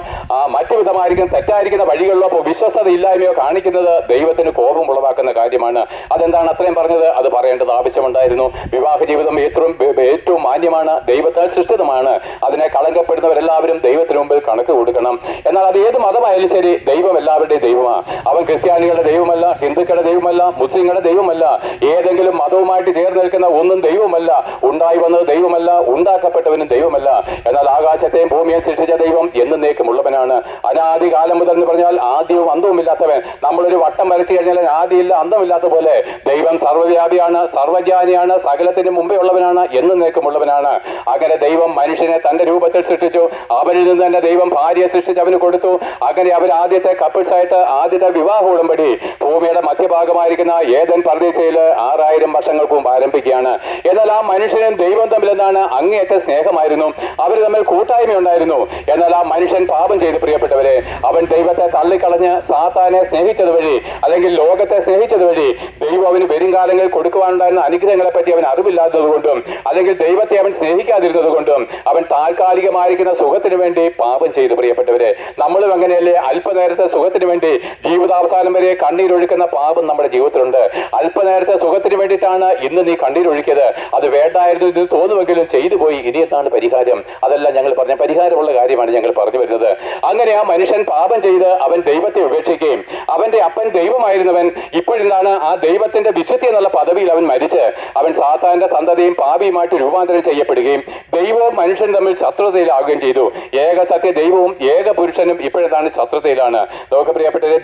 മറ്റു വിധമായിരിക്കും തെറ്റായിരിക്കുന്ന വഴികളിലോ വിശ്വസ്തത ഇല്ലായ്മയോ കാണിക്കുന്നത് ദൈവത്തിന് കോപം ഉളവാക്കുന്ന കാര്യമാണ്. അതെന്താണ് അത്രയും പറഞ്ഞത്? അത് പറയേണ്ടത് ആവശ്യമുണ്ടായിരുന്നു. വിവാഹ ജീവിതം ഏറ്റവും മാന്യമാണ്, ദൈവത്താൽ സൃഷ്ടിതമാണ്. അതിനെ കളങ്കപ്പെടുന്നവരെല്ലാവരും ദൈവത്തിന് മുമ്പിൽ കണക്ക് കൊടുക്കണം. എന്നാൽ അത് ഏത് മതമായാലും ശരി, ദൈവം എല്ലാവരുടെയും ദൈവമാണ്. അവൻ ക്രിസ്ത്യാനികളുടെ ദൈവമല്ല, ഹിന്ദുക്കളുടെ ദൈവമല്ല, മുസ്ലിങ്ങളുടെ ദൈവമല്ല, ഏതെങ്കിലും മതവുമായിട്ട് ചേർന്ന് നിൽക്കുന്ന ഒന്നും ദൈവമല്ല. ഉണ്ടായി വന്നത് ദൈവമല്ല, ഉണ്ടാക്കപ്പെട്ടവനും ദൈവമല്ല. എന്നാൽ ആകാശത്തെയും ഭൂമിയെയും സൃഷ്ടിച്ച ദൈവം എന്നേക്കും ഉള്ളവനാണ്. അനാദികാലം മുതൽ എന്ന് പറഞ്ഞാൽ ആദ്യവും അന്തവും ഇല്ലാത്തവൻ. നമ്മളൊരു വട്ടം വരച്ചു കഴിഞ്ഞാൽ ആദിയില്ല അന്തമില്ലാത്ത പോലെ ദൈവം സർവ്വവ്യാപിയാണ്, സർവ്വജ്ഞാനിയാണ്, സകലത്തിന് മുമ്പേ ഉള്ളവനാണ്, എന്നേക്കും ഉള്ളവനാണ്. അങ്ങനെ ദൈവം മനുഷ്യനെ തന്റെ രൂപത്തിൽ സൃഷ്ടിച്ചു. അവനിൽ നിന്ന് തന്നെ ദൈവം ഭാര്യയെ സൃഷ്ടിച്ച് അവന് കൊടുത്തു. അങ്ങനെ അവർ ആദ്യത്തെ കപ്പിൾസ് ആയിട്ട് ആദ്യത്തെ വിവാഹ ഉടമ്പടി ഭൂമിയുടെ മധ്യഭാഗമായിരിക്കുന്ന ഏദൻ പർദീസയിൽ 6000 വർഷങ്ങൾക്ക് മുമ്പ് ആരംഭിക്കുകയാണ്. എന്നാൽ ആ മനുഷ്യനും ദൈവം തമ്മിൽ എന്താണ്? അങ്ങേയറ്റ സ്നേഹമായിരുന്നു. അവർ തമ്മിൽ കൂട്ടായ്മ ഉണ്ടായിരുന്നു. എന്നാൽ ആ മനുഷ്യൻ പാപം ചെയ്ത് പ്രിയപ്പെട്ടവരെ, അവൻ ദൈവത്തെ തള്ളിക്കളഞ്ഞ് സാത്താനെ സ്നേഹിച്ചത് വഴി അല്ലെങ്കിൽ ലോകത്തെ സ്നേഹിച്ചത് വഴി ദൈവം അവന് വരുംകാലങ്ങളിൽ കൊടുക്കുവാനുണ്ടായിരുന്ന അനുഗ്രഹങ്ങളെ പറ്റി അവൻ അറിവില്ലാത്തത് കൊണ്ടും അല്ലെങ്കിൽ ദൈവത്തെ അവൻ സ്നേഹിക്കാതിരുന്നത് കൊണ്ടും അവൻ താൽക്കാലികമായിരിക്കുന്ന സുഖത്തിന് വേണ്ടി പാപം ചെയ്തു പ്രിയപ്പെട്ടവരെ. നമ്മളും അങ്ങനെയല്ലേ? അല്പനേരത്തെ സുഖത്തിന് വേണ്ടി ജീവിതാവസാനം വരെ കണ്ണീരൊഴുക്കുന്ന പാപം നമ്മുടെ ജീവിതത്തിലുണ്ട്. അല്പനേരത്തെ സുഖത്തിന് വേണ്ടിയിട്ടാണ് ഇന്ന് നീ കണ്ണീരൊഴുക്കിയത്. അത് വേണ്ടായിരുന്നു ഇത് തോന്നുമെങ്കിലും ചെയ്തു പോയി. ഇനി എന്താണ് പരിഹാരം? അതല്ല ഞങ്ങൾ പറഞ്ഞ പരിഹാരമുള്ള കാര്യം. കാര്യമാണ് ഞങ്ങൾ പറഞ്ഞു വരുന്നത്. അങ്ങനെ ആ മനുഷ്യൻ പാപം ചെയ്ത് അവൻ ദൈവത്തെ ഉപേക്ഷിക്കുകയും അവന്റെ അപ്പൻ ദൈവമായിരുന്നവൻ ഇപ്പോഴെന്താണ് ആ ദൈവത്തിന്റെ വിശുദ്ധി എന്നുള്ള പദവിയിൽ അവൻ മരിച്ച് അവൻ സാത്താന്റെ സന്തതിയും പാപിയുമായിട്ട് രൂപാന്തരം ചെയ്യപ്പെടുകയും ദൈവവും മനുഷ്യനും തമ്മിൽ ശത്രുതയിലാവുകയും ചെയ്തു. ഏക സത്യ ദൈവവും ഏക പുരുഷനും ഇപ്പോഴെന്താണ് ശത്രുതയിലാണ്. നമുക്ക് പ്രിയപ്പെട്ടവരെ,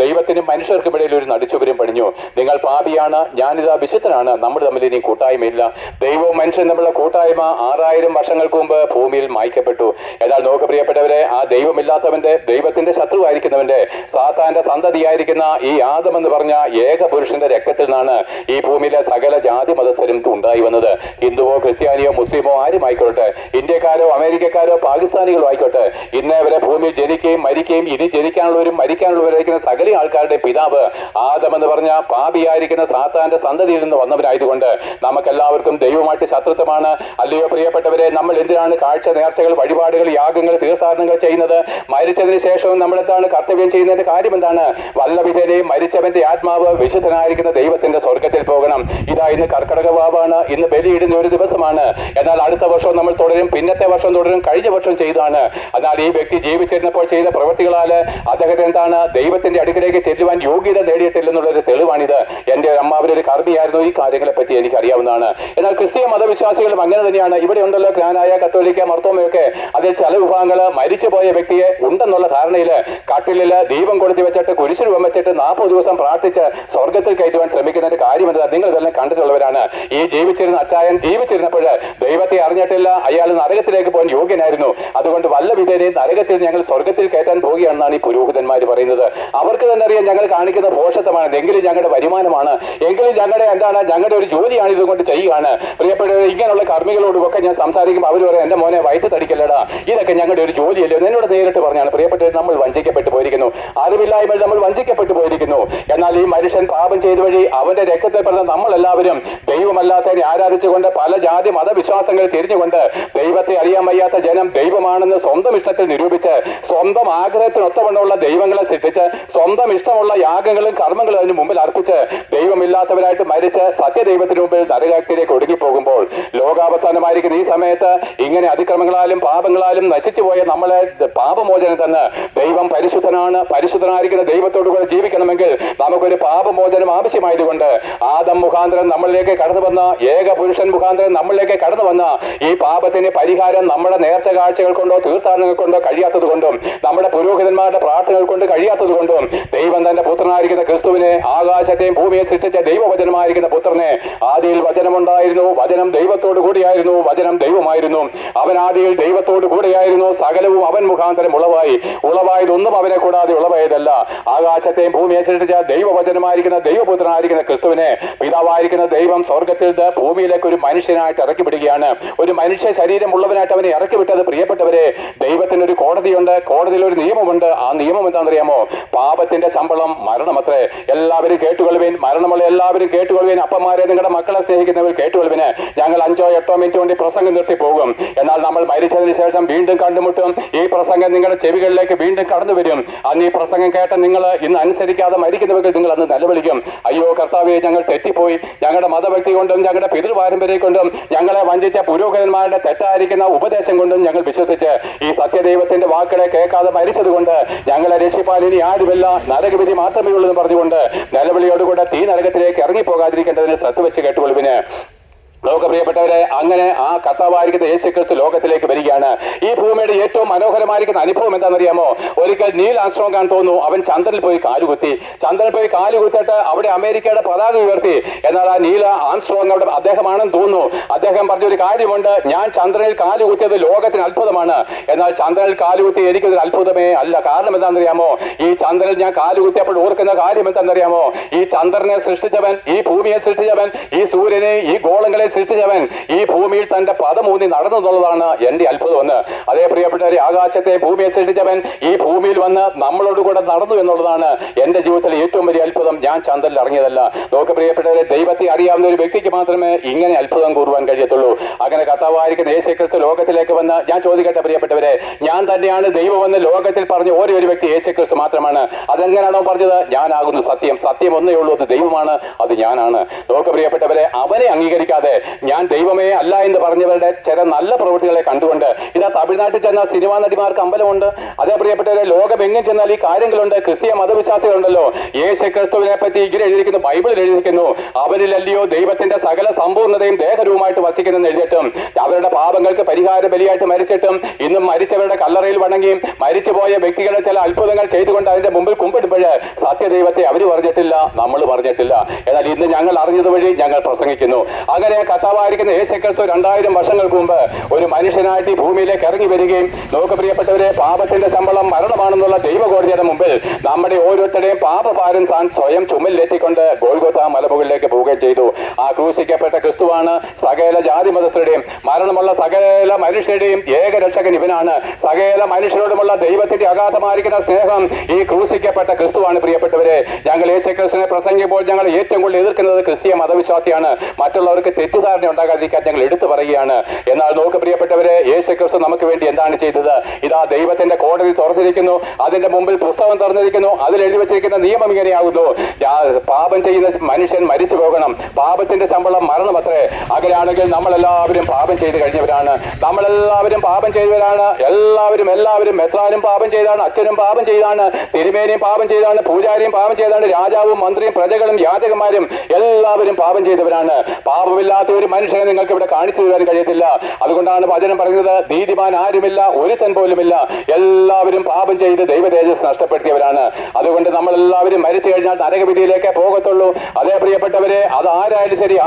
ദൈവത്തിനും മനുഷ്യർക്കും ഇടയിൽ ഒരു നടിച്ചുപരും പണിഞ്ഞു. നിങ്ങൾ പാപിയാണ്, ഞാനിതാ വിശുദ്ധനാണ്, നമ്മൾ തമ്മിൽ ഇനി കൂട്ടായ്മയില്ല. ദൈവവും മനുഷ്യനും തമ്മിലുള്ള കൂട്ടായ്മ 6000 വർഷങ്ങൾക്ക് മുമ്പ് ഭൂമിയിൽ മായ്ക്കപ്പെട്ടു. എന്നാൽ നമുക്ക് പ്രിയപ്പെട്ടവരെ, ആ ദൈവമില്ലാത്തവന്റെ ദൈവത്തിന്റെ ശത്രുവായിരിക്കുന്നവന്റെ സാത്താന്റെ സന്തതിയായിരിക്കുന്ന ഈ ആദം എന്ന് പറഞ്ഞ ഏക പുരുഷന്റെ രക്തത്തിൽ നിന്നാണ് ഈ ഭൂമിയിലെ സകല ജാതി മതസ്ഥരും ഉണ്ടായി വന്നത്. ഹിന്ദുവോ ക്രിസ്ത്യാനിയോ മുസ്ലിമോ ആരും ആയിക്കോട്ടെ, ഇന്ത്യക്കാരോ അമേരിക്കക്കാരോ പാകിസ്ഥാനികളോ ആയിക്കോട്ടെ, ഇന്നേ വരെ ഭൂമിയിൽ ജനിക്കുകയും മരിക്കുകയും ഇനി ജനിക്കാനുള്ളവരും മരിക്കാനുള്ളവരായിരിക്കുന്ന സകല ആൾക്കാരുടെ പിതാവ് ആദം എന്ന് പറഞ്ഞ പാപിയായിരിക്കുന്ന സാത്താന്റെ സന്തതിയിൽ നിന്ന് വന്നവരായതുകൊണ്ട് നമുക്കെല്ലാവർക്കും ദൈവമായിട്ട് ശത്രുത്വമാണ്. അല്ലയോ പ്രിയപ്പെട്ടവരെ, നമ്മൾ എന്തിനാണ് കാഴ്ച നേർച്ചകൾ വഴിപാടുകൾ യാഗങ്ങൾ തീർത്ഥാടനങ്ങൾ ചെയ്യുന്നത്? മരിച്ചതിന് ശേഷവും നമ്മളെന്താണ് കർത്തവ്യം ചെയ്യുന്നതിന്റെ കാര്യം എന്താണ്? വല്ലവിധേനയും മരിച്ചവന്റെ ആത്മാവ് വിശുദ്ധനായിരിക്കുന്ന ദൈവത്തിന്റെ സ്വർഗത്തിൽ പോകണം. ഇതാ ഇന്ന് കർക്കടക വാവാണ്, ഇന്ന് ബലിയിടുന്ന ഒരു ദിവസമാണ്. എന്നാൽ അടുത്ത വർഷവും നമ്മൾ തുടരും, പിന്നത്തെ വർഷം തുടരും, കഴിഞ്ഞ വർഷം ചെയ്താണ്. എന്നാൽ ഈ വ്യക്തി ജീവിച്ചിരുന്നപ്പോൾ ചെയ്ത പ്രവൃത്തികളാല് അദ്ദേഹത്തിന് എന്താണ് ദൈവത്തിന്റെ അടുക്കിലേക്ക് ചെല്ലുവാൻ യോഗ്യത നേടിയിട്ടില്ലെന്നുള്ളൊരു തെളിവാണിത്. എന്റെ അമ്മാവരൊരു കർമ്മിയായിരുന്നു, ഈ കാര്യങ്ങളെ പറ്റി എനിക്ക് അറിയാവുന്നതാണ്. എന്നാൽ ക്രിസ്തീയ മതവിശ്വാസികളും അങ്ങനെ തന്നെയാണ്. ഇവിടെ ഉണ്ടല്ലോ ജ്ഞാനായ കത്തോലിക്ക മർത്തോമയൊക്കെ, അതിൽ ചില വിഭാഗങ്ങള് മരിച്ചുപോയ വ്യക്തിയെ ഉണ്ടെന്നുള്ള ധാരണയില് കട്ടിലില് ദീപം കൊളുത്തി വെച്ചിട്ട് കുരിശ് രൂപം വെച്ചിട്ട് 40 ദിവസം പ്രാർത്ഥിച്ച് സ്വർഗത്തിൽ കയറ്റുവാൻ ശ്രമിക്കുന്നതിന്റെ കാര്യം എന്താ? നിങ്ങൾ ഇതെല്ലാം കണ്ടിട്ടുള്ളവരാണ്. ഈ ജീവിച്ചിരുന്ന അച്ചായൻ ജീവിച്ചിരുന്നപ്പോൾ ദൈവത്തെ അറിഞ്ഞിട്ടില്ല, അയാൾ നരകത്തിലേക്ക് പോകാൻ യോഗ്യനായിരുന്നു. അതുകൊണ്ട് വല്ല വിധേനയും നരകത്തിൽ ഞങ്ങൾ സ്വർഗത്തിൽ കയറ്റാൻ പോവുകയാണെന്നാണ് ഈ പുരോഹിതന്മാർ പറയുന്നത്. അവർക്ക് തന്നെ അറിയാം ഞങ്ങൾ കാണിക്കുന്ന ഭോഷത്വമാണ്, എങ്കിലും ഞങ്ങളുടെ വരുമാനമാണ്, എങ്കിലും ഞങ്ങളുടെ ഒരു ജോലിയാണ്, ഇതുകൊണ്ട് ചെയ്യുകയാണ്. പ്രിയപ്പെട്ടവരെ, ഇങ്ങനെയുള്ള കർമ്മികളോടുമൊക്കെ ഞാൻ സംസാരിക്കുമ്പോൾ അവർ പറയാം, എന്റെ മോനെ വയറ്റ് തടിക്കല്ലടാ, ഇതൊക്കെ ഞങ്ങളുടെ ഒരു ജോലിയല്ലേ. എന്നോട് നേരിട്ട് പറഞ്ഞാണ്. പ്രിയപ്പെട്ടവർ, നമ്മൾ വഞ്ചിക്കപ്പെട്ടു പോയിരിക്കുന്നു, അറിവില്ലായ്മ നമ്മൾ വഞ്ചിക്കപ്പെട്ടു പോയിരിക്കുന്നു. എന്നാൽ ഈ മനുഷ്യൻ പാപം ചെയ്ത വഴി അവന്റെ രക്തത്തെ പറഞ്ഞ നമ്മളെല്ലാവരും ദൈവമല്ലാത്തതിനെ ആരാധിച്ചുകൊണ്ട് പല ജാതി മതവിശ്വാസങ്ങൾ തിരിഞ്ഞുകൊണ്ട് ദൈവത്തെ അറിയാൻ വയ്യാത്ത ജനം ദൈവമാണെന്ന് സ്വന്തം ഇഷ്ടത്തിൽ നിരൂപിച്ച് സ്വന്തം ആഗ്രഹത്തിനൊത്തവണ്ണമുള്ള ദൈവങ്ങളെ സൃഷ്ടിച്ച് സ്വന്തം ഇഷ്ടമുള്ള യാഗങ്ങളും കർമ്മങ്ങളും അതിന് മുമ്പിൽ അർപ്പിച്ച് ദൈവമില്ലാത്തവരായിട്ട് മരിച്ച് സത്യദൈവത്തിന് മുമ്പിൽ നരകത്തിലേക്ക് ഒടുങ്ങിപ്പോകുമ്പോൾ ലോകാവസാനമായിരിക്കുന്ന ഈ സമയത്ത് ഇങ്ങനെ അതിക്രമങ്ങളാലും പാപങ്ങളാലും നശിച്ചുപോയ നമ്മളെ പാപമോചനം തന്ന് ദൈവം പരിശുദ്ധനായിരിക്കുന്ന ദൈവത്തോടു കൂടെ ജീവിക്കണമെങ്കിൽ നമുക്കൊരു പാപമോചനം ആവശ്യമായതുകൊണ്ട് ആദം മുഖാന്തരം നമ്മളിലേക്ക് കടന്നു വന്ന ഏക പുരുഷൻ മുഖാന്തരം നമ്മളിലേക്ക് കടന്നു വന്ന ഈ പാപത്തിന് പരിഹാരം നമ്മുടെ നേർച്ച കാഴ്ചകൾ കൊണ്ടോ തീർത്ഥാടനങ്ങൾ കൊണ്ടോ കഴിയാത്തത് കൊണ്ടും നമ്മുടെ പുരോഹിതന്മാരുടെ പ്രാർത്ഥനകൾ കൊണ്ട് കഴിയാത്തത് കൊണ്ടും ദൈവം തന്റെ പുത്രനായിരിക്കുന്ന ക്രിസ്തുവിനെ, ആകാശത്തെയും ഭൂമിയെ സൃഷ്ടിച്ച ദൈവവചനമായിരിക്കുന്ന പുത്രനെ, ആദിയിൽ വചനമുണ്ടായിരുന്നു, വചനം ദൈവത്തോടു കൂടിയായിരുന്നു, വചനം ദൈവമായിരുന്നു, അവൻ ആദിയിൽ ദൈവത്തോടു കൂടെയായിരുന്നു, സകലവും അവൻ മുഖാന്തരം ഉളവായതൊന്നും അവനെ കൂടാതെ ഉളവായതല്ല. ആകാശത്തെയും ഭൂമിയെ സൃഷ്ടിച്ച ദൈവവചനമായിരിക്കുന്ന ദൈവപുത്രനായിരിക്കുന്ന ക്രിസ്തുവിനെ പിതാവായിരിക്കുന്ന ദൈവം സ്വർഗത്തിൽ ഭൂമിയിലേക്ക് ഒരു മനുഷ്യനായിട്ട് ഇറക്കി വിടുകയാണ്. ഒരു മനുഷ്യ ശരീരം ഉള്ളവനായിട്ട് അവനെ ഇറക്കി വിട്ടത് പ്രിയപ്പെട്ടവരെ, ദൈവത്തിന് ഒരു കോടതിയുണ്ട്, കോടതിയിൽ ഒരു നിയമമുണ്ട്. ആ നിയമം എന്താണെന്നറിയാമോ? പാപത്തിന്റെ ശമ്പളം മരണമത്രേ. എല്ലാവരും കേട്ടുകൊള്ളുവേൻ, മരണമുള്ള എല്ലാവരും കേട്ടുകൊള്ളുവേൻ. അപ്പന്മാരെ, നിങ്ങളുടെ മക്കളെ സ്നേഹിക്കുന്നവർ കേട്ടുകൊള്ളുവിന്. ഞങ്ങൾ 5-8 മിനിറ്റ് കൊണ്ട് പ്രസംഗം നിർത്തി പോകും. എന്നാൽ നമ്മൾ മരിച്ചതിന് ശേഷം വീണ്ടും കണ്ടുമുട്ടും. ഈ പ്രസംഗം നിങ്ങളുടെ ചെവികളിലേക്ക് വീണ്ടും കടന്നു വരും. അന്ന് ഈ പ്രസംഗം കേട്ട നിങ്ങൾ ഇന്ന് അനുസരിക്കാതെ മരിക്കുന്നവർക്ക് നിങ്ങൾ അന്ന് നിലവിളിക്കും, അയ്യോ കർത്താവേ, ഞങ്ങൾ തെറ്റിപ്പോയി, ഞങ്ങളുടെ മതഭക്തി കൊണ്ടും ഞങ്ങളുടെ പിതൃപാരമ്പര്യം കൊണ്ടും ഞങ്ങളെ വഞ്ചിച്ച പുരോഹിതന്മാരുടെ തെറ്റായിരിക്കുന്ന ഉപദേശം കൊണ്ടും ഞങ്ങൾ വിശ്വസിച്ച് ഈ സത്യദൈവത്തിന്റെ വാക്കുകളെ കേൾക്കാതെ മരിച്ചതുകൊണ്ട് ഞങ്ങളെ രക്ഷിപ്പാൻ ഇനി ആരുമില്ല, നരകവിധി മാത്രമേ ഉള്ളൂ എന്ന് പറഞ്ഞുകൊണ്ട് നിലവിളിയോടുകൂടെ തീ നരകത്തിലേക്ക് ഇറങ്ങിപ്പോകാതിരിക്കേണ്ടതിന് ശ്രദ്ധ വെച്ച് കേട്ടുകൊള്ളുവിന്. ലോക പ്രിയപ്പെട്ടവരെ, അങ്ങനെ ആ കർത്താവായിരിക്കുന്ന യേശുക്രിസ്തു ലോകത്തിലേക്ക് വരികയാണ്. ഈ ഭൂമിയുടെ ഏറ്റവും മനോഹരമായിരിക്കുന്ന അനുഭവം എന്താണെന്നറിയാമോ? ഒരിക്കൽ നീൽ ആംസ്ട്രോങ് ആണ് തോന്നുന്നു, അവൻ ചന്ദ്രനിൽ പോയി കാലുകുത്തിയിട്ട് അവിടെ അമേരിക്കയുടെ പതാക ഉയർത്തി. എന്നാൽ ആ നീൽ ആംസ്ട്രോങ് അവിടെ അദ്ദേഹമാണെന്ന് തോന്നുന്നു. അദ്ദേഹം പറഞ്ഞൊരു കാര്യമുണ്ട്, ഞാൻ ചന്ദ്രനിൽ കാലുകുത്തിയത് ലോകത്തിന് അത്ഭുതമാണ്. എന്നാൽ ചന്ദ്രനിൽ കാലുകുത്തി എനിക്കൊരു അത്ഭുതമേ അല്ല. കാരണം എന്താണെന്നറിയാമോ? ഈ ചന്ദ്രനിൽ ഞാൻ കാലുകുത്തിയപ്പോൾ ഓർക്കുന്ന കാര്യം എന്താണെന്നറിയാമോ? ഈ ചന്ദ്രനെ സൃഷ്ടിച്ചവൻ, ഈ ഭൂമിയെ സൃഷ്ടിച്ചവൻ, ഈ സൂര്യനെ, ഈ ഗോളങ്ങളെ സൃഷ്ടിച്ചവൻ ഈ ഭൂമിയിൽ തന്റെ പദമൂന്നി നടന്നു എന്നുള്ളതാണ് എന്റെ അത്ഭുതമെന്ന്. അതേ പ്രിയപ്പെട്ടവരെ, ആകാശത്തെ ഭൂമിയെ സൃഷ്ടിച്ചവൻ ഈ ഭൂമിയിൽ വന്ന് നമ്മളോട് കൂടെ നടന്നു എന്നുള്ളതാണ് എന്റെ ജീവിതത്തിലെ ഏറ്റവും വലിയ അത്ഭുതം. ഞാൻ ചന്ദ്രനിൽ ഇറങ്ങിയതല്ല. നോക്ക് പ്രിയപ്പെട്ടവരെ, ദൈവത്തെ അറിയാവുന്ന ഒരു വ്യക്തിക്ക് മാത്രമേ ഇങ്ങനെ അത്ഭുതം കൂറുവാൻ കഴിയത്തുള്ളൂ. അങ്ങനെ കർത്താവായിരിക്കുന്ന യേശുക്രിസ്തു ലോകത്തിലേക്ക് വന്ന്, ഞാൻ ചോദിക്കട്ടെ പ്രിയപ്പെട്ടവരെ, ഞാൻ തന്നെയാണ് ദൈവമെന്ന് ലോകത്തിൽ പറഞ്ഞ ഒരേ ഒരു വ്യക്തി യേശുക്രിസ്തു മാത്രമാണ്. അതെങ്ങനെയാണോ പറഞ്ഞത്? ഞാനാകുന്നു സത്യം, സത്യം ഒന്നേ ഉള്ളൂ, അത് ദൈവമാണ്, അത് ഞാനാണ്. നോക്ക് പ്രിയപ്പെട്ടവരെ, അവനെ അംഗീകരിക്കാതെ ഞാൻ ദൈവമേ അല്ല എന്ന് പറഞ്ഞവരുടെ ചില നല്ല പ്രവൃത്തികളെ കണ്ടുകൊണ്ട് ഇതാ തമിഴ്നാട്ടിൽ ചെന്ന സിനിമാ നടിമാർക്ക് അമ്പലമുണ്ട്. അതേ പ്രിയപ്പെട്ടവരെ, ലോകം എങ്ങും ചെന്നാൽ ഈ കാര്യങ്ങളുണ്ട്. ക്രിസ്തീയ മതവിശ്വാസികളുണ്ടല്ലോ, യേശു ക്രിസ്തുവിനെ പറ്റി ഇങ്ങനെ എഴുതിയിരിക്കുന്നു, ബൈബിളിൽ എഴുതിയിരിക്കുന്നു, അവരിലല്ലയോ ദൈവത്തിന്റെ സകല സമ്പൂർണ്ണതയും ദേഹരൂപമായിട്ട് വസിക്കുന്നെന്ന് എഴുതിയിട്ടും അവരുടെ പാപങ്ങൾക്ക് പരിഹാര ബലിയായിട്ട് മരിച്ചിട്ടും ഇന്നും മരിച്ചവരുടെ കല്ലറയിൽ വണങ്ങിയും മരിച്ചുപോയ വ്യക്തികളെ ചില അത്ഭുതങ്ങൾ ചെയ്തുകൊണ്ട് അതിന്റെ മുമ്പിൽ കുമ്പിടുമ്പോൾ സത്യദൈവത്തെ അവർ പറഞ്ഞിട്ടില്ല, നമ്മൾ പറഞ്ഞിട്ടില്ല. എന്നാൽ ഇന്ന് ഞങ്ങൾ അറിഞ്ഞത് വഴി ഞങ്ങൾ പ്രസംഗിക്കുന്നു. അങ്ങനെ കർത്താവായിരിക്കുന്ന യേശു ക്രിസ്തു 2000 വർഷങ്ങൾക്ക് മുമ്പ് ഒരു മനുഷ്യനായിട്ട് ഈ ഭൂമിയിലേക്ക് ഇറങ്ങി വരികയും നോക്ക് പ്രിയപ്പെട്ടവരെ, പാപത്തിന്റെ ശമ്പളം മരണമാണെന്നുള്ള ദൈവകോടതിയുടെ മുമ്പിൽ നമ്മുടെ ഓരോരുത്തരുടെയും പാപഭാരം താൻ സ്വയം ചുമലിലെത്തിക്കൊണ്ട് ഗോൽഗോഥാ മലമുകളിലേക്ക് പോവുകയും ചെയ്തു. ആ ക്രൂശിക്കപ്പെട്ട ക്രിസ്തുവാണ് സകല ജാതി മതസ്ഥരുടെയും മരണമുള്ള സകല മനുഷ്യരുടെയും ഏകരക്ഷകൻ ഇവനാണ്. സകല മനുഷ്യരോടുമുള്ള ദൈവത്തിന്റെ അഗാധമായിരിക്കുന്ന സ്നേഹം ഈ ക്രൂശിക്കപ്പെട്ട ക്രിസ്തുവാണ്. പ്രിയപ്പെട്ടവരെ, ഞങ്ങൾ യേശു ക്രിസ്തുവിനെ പ്രസംഗിക്കുമ്പോൾ ഞങ്ങൾ ഏറ്റവും കൂടുതൽ എതിർക്കുന്നത് ക്രിസ്തീയ മതവിശ്വാസിയാണ്. മറ്റുള്ളവർക്ക് തെറ്റിദ്ധാരണ ഉണ്ടാകാതിരിക്കാൻ ഞങ്ങൾ എടുത്തു പറയുകയാണ്. എന്നാൽ നോക്ക് പ്രിയപ്പെട്ടവരെ, യേശു ക്രിസ്തു നമുക്ക് വേണ്ടി എന്താണ് ചെയ്തത്? ഇതാ ദൈവത്തിന്റെ കോടതി തുറന്നിരിക്കുന്നു, അതിന്റെ മുമ്പിൽ പുസ്തകം തുറന്നിരിക്കുന്നു, അതിൽ എഴുതി വെച്ചിരിക്കുന്ന നിയമം ഇങ്ങനെയാകുന്നു: പാപം ചെയ്യുന്ന മനുഷ്യൻ മരിച്ചു പോകണം, പാപത്തിന്റെ ശമ്പളം മരണമത്രേ. അങ്ങനെയാണെങ്കിൽ നമ്മളെല്ലാവരും പാപം ചെയ്ത് കഴിഞ്ഞവരാണ്, നമ്മളെല്ലാവരും പാപം ചെയ്തവരാണ്. എല്ലാവരും മെത്രാനും പാപം ചെയ്താണ്, അച്ഛനും പാപം ചെയ്താണ്, തിരുമേനിയും പാപം ചെയ്താണ്, പൂജാരിയും പാപം ചെയ്താണ്, രാജാവും മന്ത്രിയും പ്രജകളും യാചകന്മാരും എല്ലാവരും പാപം ചെയ്തവരാണ്. പാപമില്ലാത്ത ഒരു മനുഷ്യനെ നിങ്ങൾക്ക് ഇവിടെ കാണിച്ചു തരാൻ കഴിയത്തില്ല. അതുകൊണ്ടാണ് വചനം പറയുന്നത്, നീതിമാൻ ആരുമില്ല, ഒരുത്തൻ പോലുമില്ല, എല്ലാവരും പാപം ചെയ്ത് ദൈവതേജസ് നഷ്ടപ്പെടുത്തിയവരാണ്. അതുകൊണ്ട് നമ്മളെല്ലാവരും മരിച്ചു കഴിഞ്ഞാൽ നരകവിധിയിലേക്കേ പോകത്തുള്ളൂ. അതേ പ്രിയപ്പെട്ടവരെ, അത് ആരായാലും ശരി,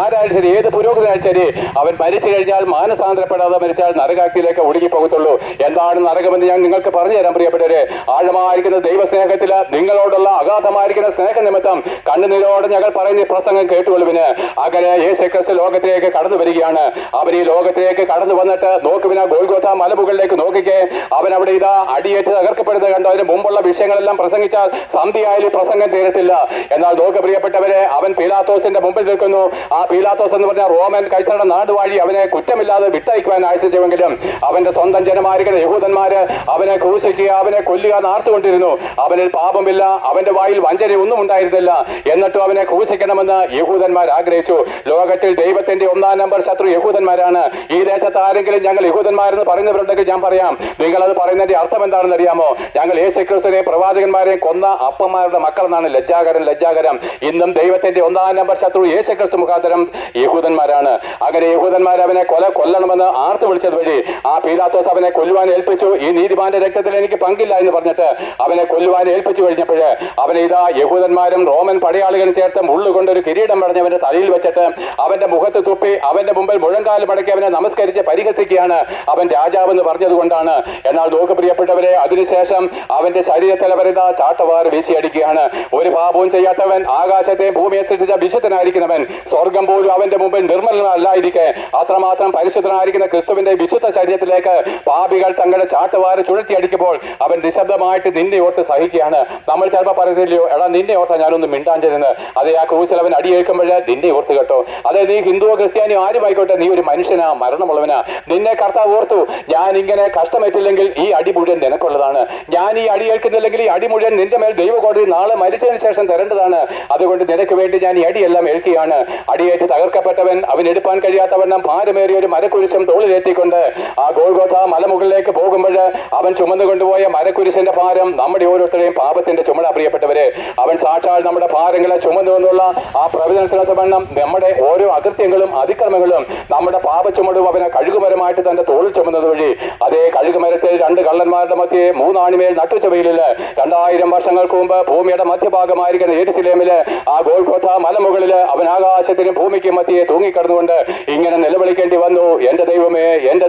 ഏത് പുരോഹിതനായാലും ശരി, അവൻ മരിച്ചു കഴിഞ്ഞാൽ മാനസാന്തരപ്പെടാതെ മരിച്ചാൽ നരകാഗ്നിയിലേക്ക് ഒടുങ്ങി പോകത്തുള്ളൂ. എന്താണ് നരകമെന്ന് ഞാൻ നിങ്ങൾക്ക് പറഞ്ഞു തരാം. പ്രിയപ്പെട്ടവരെ, ആഴമായിരിക്കുന്ന ദൈവസ്നേഹത്തില് നിങ്ങളോടുള്ള അഗാധമായിരിക്കുന്ന സ്നേഹ നിമിത്തം കണ്ണുനീരോടെ ഞങ്ങൾ പറയുന്ന പ്രസംഗം കേട്ടുകൊള്ളുവിന്. അങ്ങനെ യേശു ക്രിസ്തു ലോകത്തിലേക്ക് കടന്നു വരികയാണ്. അവൻ ഈ ലോകത്തിലേക്ക് കടന്നു വന്നിട്ട് നോക്കുവിന ഗോൽഗോഥാ മലമുകളിലേക്ക് നോക്കിക്കേ. അവൻ അവിടെ ഇതാ അടിയേറ്റ് തകർക്കപ്പെടുന്നത് കണ്ടോ? അതിന് മുമ്പുള്ള വിഷയങ്ങളെല്ലാം പ്രസംഗിച്ചാൽ സന്ധ്യയായാലും പ്രസംഗം തീരത്തില്ല. എന്നാൽ നോക്ക് പ്രിയപ്പെട്ടവരെ, അവൻ പീലാത്തോസിന്റെ മുമ്പിൽ നിൽക്കുന്നു. ആ പീലാത്തോസ് എന്ന് പറഞ്ഞാൽ റോമൻ കൈസറുടെ നാടുവാഴി, അവനെ കുറ്റമില്ലാതെ വിട്ടയക്കുവാൻ ആശിച്ചുവെങ്കിലും അവന്റെ സ്വന്തം ജനമായിരിക്കുന്ന യഹൂദന്മാര് അവനെ ക്രൂശിക്കുക, അവനെ കൊല്ലുക നാർത്തുകൊണ്ടിരുന്നു. അവനിൽ പാപമില്ല, അവന്റെ വായിൽ വഞ്ചന ഒന്നും ഉണ്ടായിരുന്നില്ല. എന്നിട്ടും അവനെ ക്രൂശിക്കണമെന്ന് യഹൂദന്മാർ ആഗ്രഹിച്ചു. ലോകത്തിൽ ദൈവത്തിന്റെ 1-ാം നമ്പർ ശത്രു യഹൂദന്മാരാണ്. ഈ ദേശത്ത് ആരെങ്കിലും ഞങ്ങൾ യഹൂദന്മാരെന്ന് പറയുന്നവരുണ്ടെങ്കിൽ ഞാൻ പറയാം, നിങ്ങളത് പറയുന്നതിന്റെ അർത്ഥം എന്താണെന്ന് അറിയാമോ? ഞങ്ങൾ യേശു ക്രിസ്തുവിനെ പ്രവാചകന്മാരെയും കൊന്ന അപ്പന്മാരുടെ മക്കളെന്നാണ്. ലജ്ജാകരം. ഇന്നും ദൈവത്തിന്റെ 1-ാം നമ്പർ ശത്രു യേശു ക്രിസ്തു മുഖാന്തരം യഹൂദന്മാരാണ്. അങ്ങനെ യഹൂദന്മാർ അവനെ കൊല്ലണമെന്ന് ആർത്തു വിളിച്ചത് വഴി ആ പീലാത്തോസ് അവനെ കൊല്ലുവാൻ ഏൽപ്പിച്ചു. ഈ നീതിമാന്റെ രക്തത്തിൽ എനിക്ക് പങ്കില്ല എന്ന് പറഞ്ഞിട്ട് അവനെ കൊല്ലുവാൻ ഏൽപ്പിച്ചു കഴിഞ്ഞപ്പോഴേ അവനെ ഇതാ യഹൂദന്മാരും റോമൻ പടയാളികളും ചേർത്ത് മുള്ളുകൊണ്ടൊരു കിരീടം പടഞ്ഞ് അവന്റെ തലയിൽ വെച്ചിട്ട് അവന്റെ മുഖത്ത് തുപ്പി അവന്റെ മുമ്പിൽ മുഴങ്കാല് മടക്കി അവനെ നമസ്കരിച്ച് പരിഹസിക്കുകയാണ്. അവൻ രാജാവെന്ന് പറഞ്ഞതുകൊണ്ടാണ്. എന്നാൽ നോക്ക് പ്രിയപ്പെട്ടവരെ, അതിനുശേഷം അവന്റെ ശരീരത്തിൽ അവരിതാ ചാട്ടവാറ് വീശിയടിക്കുകയാണ്. ഒരു പാപവും ചെയ്യാത്തവൻ, ആകാശത്തെ ഭൂമിയെ സൃഷ്ടിച്ച വിശുദ്ധനായിരിക്കുന്നവൻ, സ്വർഗം പോലും അവന്റെ മുമ്പിൽ നിർമ്മലനല്ലായിരിക്കെ അത്രമാത്രം പരിശുദ്ധനായിരിക്കുന്ന ക്രിസ്തുവിന്റെ വിശുദ്ധ ശരീരത്തിലേക്ക് പാപികൾ തങ്ങളുടെ ചാട്ടവാറ് ചുഴറ്റിയടിക്കുമ്പോൾ അവൻ നിശബ്ദമായിട്ട് നിന്നെ ഓർത്ത് സഹിക്കുകയാണ്. നമ്മൾ ചിലപ്പോൾ പറയുന്നില്ലയോ, എടാ നിന്നെ ഓർത്താ ഞാനൊന്ന് മിണ്ടാൻ ചെല്ലുന്നത്. അതേ ആ ക്രൂസിൽ അവൻ അടിയേൽക്കുമ്പോൾ നിന്നെ ഓർത്ത് കേട്ടോ. അതെ, നീ ഹിന്ദുവോ ക്രിസ്ത്യാനിയോ ആരുമായിക്കോട്ടെ, നീ ഒരു മനുഷ്യനാ, മരണമുള്ളവനാ. നിന്നെ കർത്താവ് ഓർത്തു. ഞാൻ ഇങ്ങനെ കഷ്ടമേറ്റില്ലെങ്കിൽ ഈ അടി മുഴുവൻ നിനക്കുള്ളതാണ്. ഞാൻ ഈ അടി ഏൽക്കുന്നില്ലെങ്കിൽ ഈ അടി മുഴുവൻ നിന്റെ മേൽ ദൈവകോടതി നാളെ മരിച്ചതിന് ശേഷം തരേണ്ടതാണ്. അതുകൊണ്ട് നിനക്ക് വേണ്ടി ഞാൻ ഈ അടിയെല്ലാം ഏൽക്കുകയാണ്. അടിയേറ്റ് തകർക്കപ്പെട്ടവൻ, അവൻ എടുപ്പാൻ കഴിയാത്തവണ്ണം ഭാരമേറിയ ഒരു മരക്കുരിശം തോളിലേറ്റിക്കൊണ്ട് ആ ഗോൽഗോഥാ മലമുകളിലേക്ക് പോകുമ്പോൾ അവൻ ചുമന്നുകൊണ്ടുപോയ മരക്കുരിശിന്റെ ഭാരം നമ്മുടെ ഓരോരുത്തരെയും പാപത്തിന്റെ ചുമട. പ്രിയപ്പെട്ടവരെ, അവൻ സാക്ഷാൽ നമ്മുടെ ഭാരങ്ങളെ ചുമന്നു എന്നുള്ള ആ പ്രവചനത്തിനൊത്തവണ്ണം നമ്മുടെ ഓരോ അകൃത്യങ്ങളും അതിക്രമങ്ങളും നമ്മുടെ പാപച്ചുമടും അവനെ കഴുകുമരമായിട്ട് തന്റെ തോളിൽ ചുമന്നത് വഴി അതേ കഴുകുമരത്തിൽ 2 കള്ളന്മാരുടെ മധ്യേ 3 ആണിമേൽ നട്ടുച്ചവയില് 2000 വർഷങ്ങൾക്ക് മുമ്പ് ഭൂമിയുടെ മധ്യഭാഗമായിരിക്കുന്ന യെരുശലേമില് ആ ഗോൽഗോഥാ മലമുകളില് അവൻ ആകാശത്തിനും ഭൂമിക്കും മധ്യേ തൂങ്ങിക്കിടന്നുകൊണ്ട് ഇങ്ങനെ നിലവിളിക്കേണ്ടി വന്നു: എന്റെ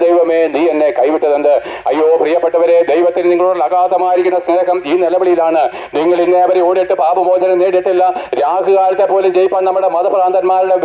ദൈവമേ നീ എന്നെ കൈവിട്ടതെന്ത്? അയ്യോ പ്രിയപ്പെട്ടവരെ, ദൈവത്തിന് നിങ്ങളോട് അഗാധമായിരിക്കുന്ന സ്നേഹം ഈ നിലവിളിയിലാണ്. നിങ്ങൾ ഇന്നേ അവരെ ഓടിയിട്ട് പാപമോചനം നേടിയിട്ടില്ല. രാഹുകാലത്തെ പോലും ജയിപ്പാൻ നമ്മുടെ മതഭ്രാന്തന്മാരുടെ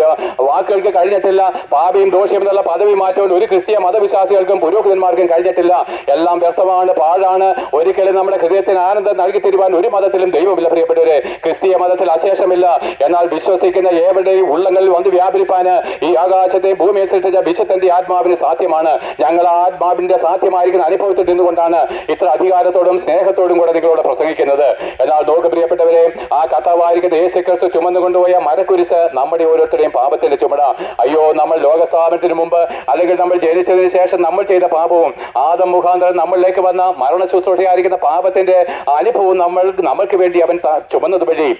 വാക്കുകൾക്ക് കഴിഞ്ഞിട്ടില്ല. പാപിയും ദോഷിയും എന്നുള്ള പദവി മാറ്റവും ഒരു ക്രിസ്തീയ മതവിശ്വാസികൾക്കും പുരോഹിതന്മാർക്കും കഴിഞ്ഞിട്ടില്ല. എല്ലാം വ്യർത്ഥമാണ്, പാഴാണ്. ഒരിക്കലും നമ്മുടെ ഹൃദയത്തിന് ആനന്ദം നൽകി തരുവാൻ ഒരു മതത്തിലും ദൈവമില്ല. പ്രിയപ്പെട്ടവരെ, ക്രിസ്തീയ മതത്തിൽ അശേഷമില്ല. എന്നാൽ വിശ്വസിക്കുന്ന ഏവരുടെയും ഉള്ളങ്ങളിൽ വന്ന് വ്യാപരിപ്പാന് ഈ ആകാശത്തെ ഭൂമിയെ സൃഷ്ടിച്ച വിശുദ്ധന്റെ ആത്മാവിന് സാധ്യമാണ്. ഞങ്ങൾ ആ ആത്മാവിന്റെ സാധ്യമായിരിക്കുന്ന അനുഭവത്തിൽ നിന്നുകൊണ്ടാണ് ഇത്ര അധികാരത്തോടും സ്നേഹത്തോടും കൂടെ നിങ്ങളോട് പ്രസംഗിക്കുന്നത്. എന്നാൽ നോക്ക് പ്രിയപ്പെട്ടവരെ, ആ കർത്താവായിരിക്കുന്ന യേശു ക്രിസ്തു ചുമന്നുകൊണ്ടുപോയ മരക്കുരിശ് നമ്മുടെ ഓരോരുത്തരുടെയും പാപത്തിന്റെ ചുമട. അയ്യോ, നമ്മൾ ലോകസ്ഥാപനത്തിന് മുമ്പ് അല്ലെങ്കിൽ നമ്മൾ ജനിച്ചതിന് ശേഷം നമ്മൾ ചെയ്ത പാപവും ആദം മുഖാന്തരം നമ്മളിലേക്ക് വന്ന മരണ ശുശ്രൂഷയായിരിക്കുന്ന പാപത്തിന്റെ അനുഭവവും നമ്മൾക്ക് വേണ്ടി അവൻ ചുമന്നത് വഴി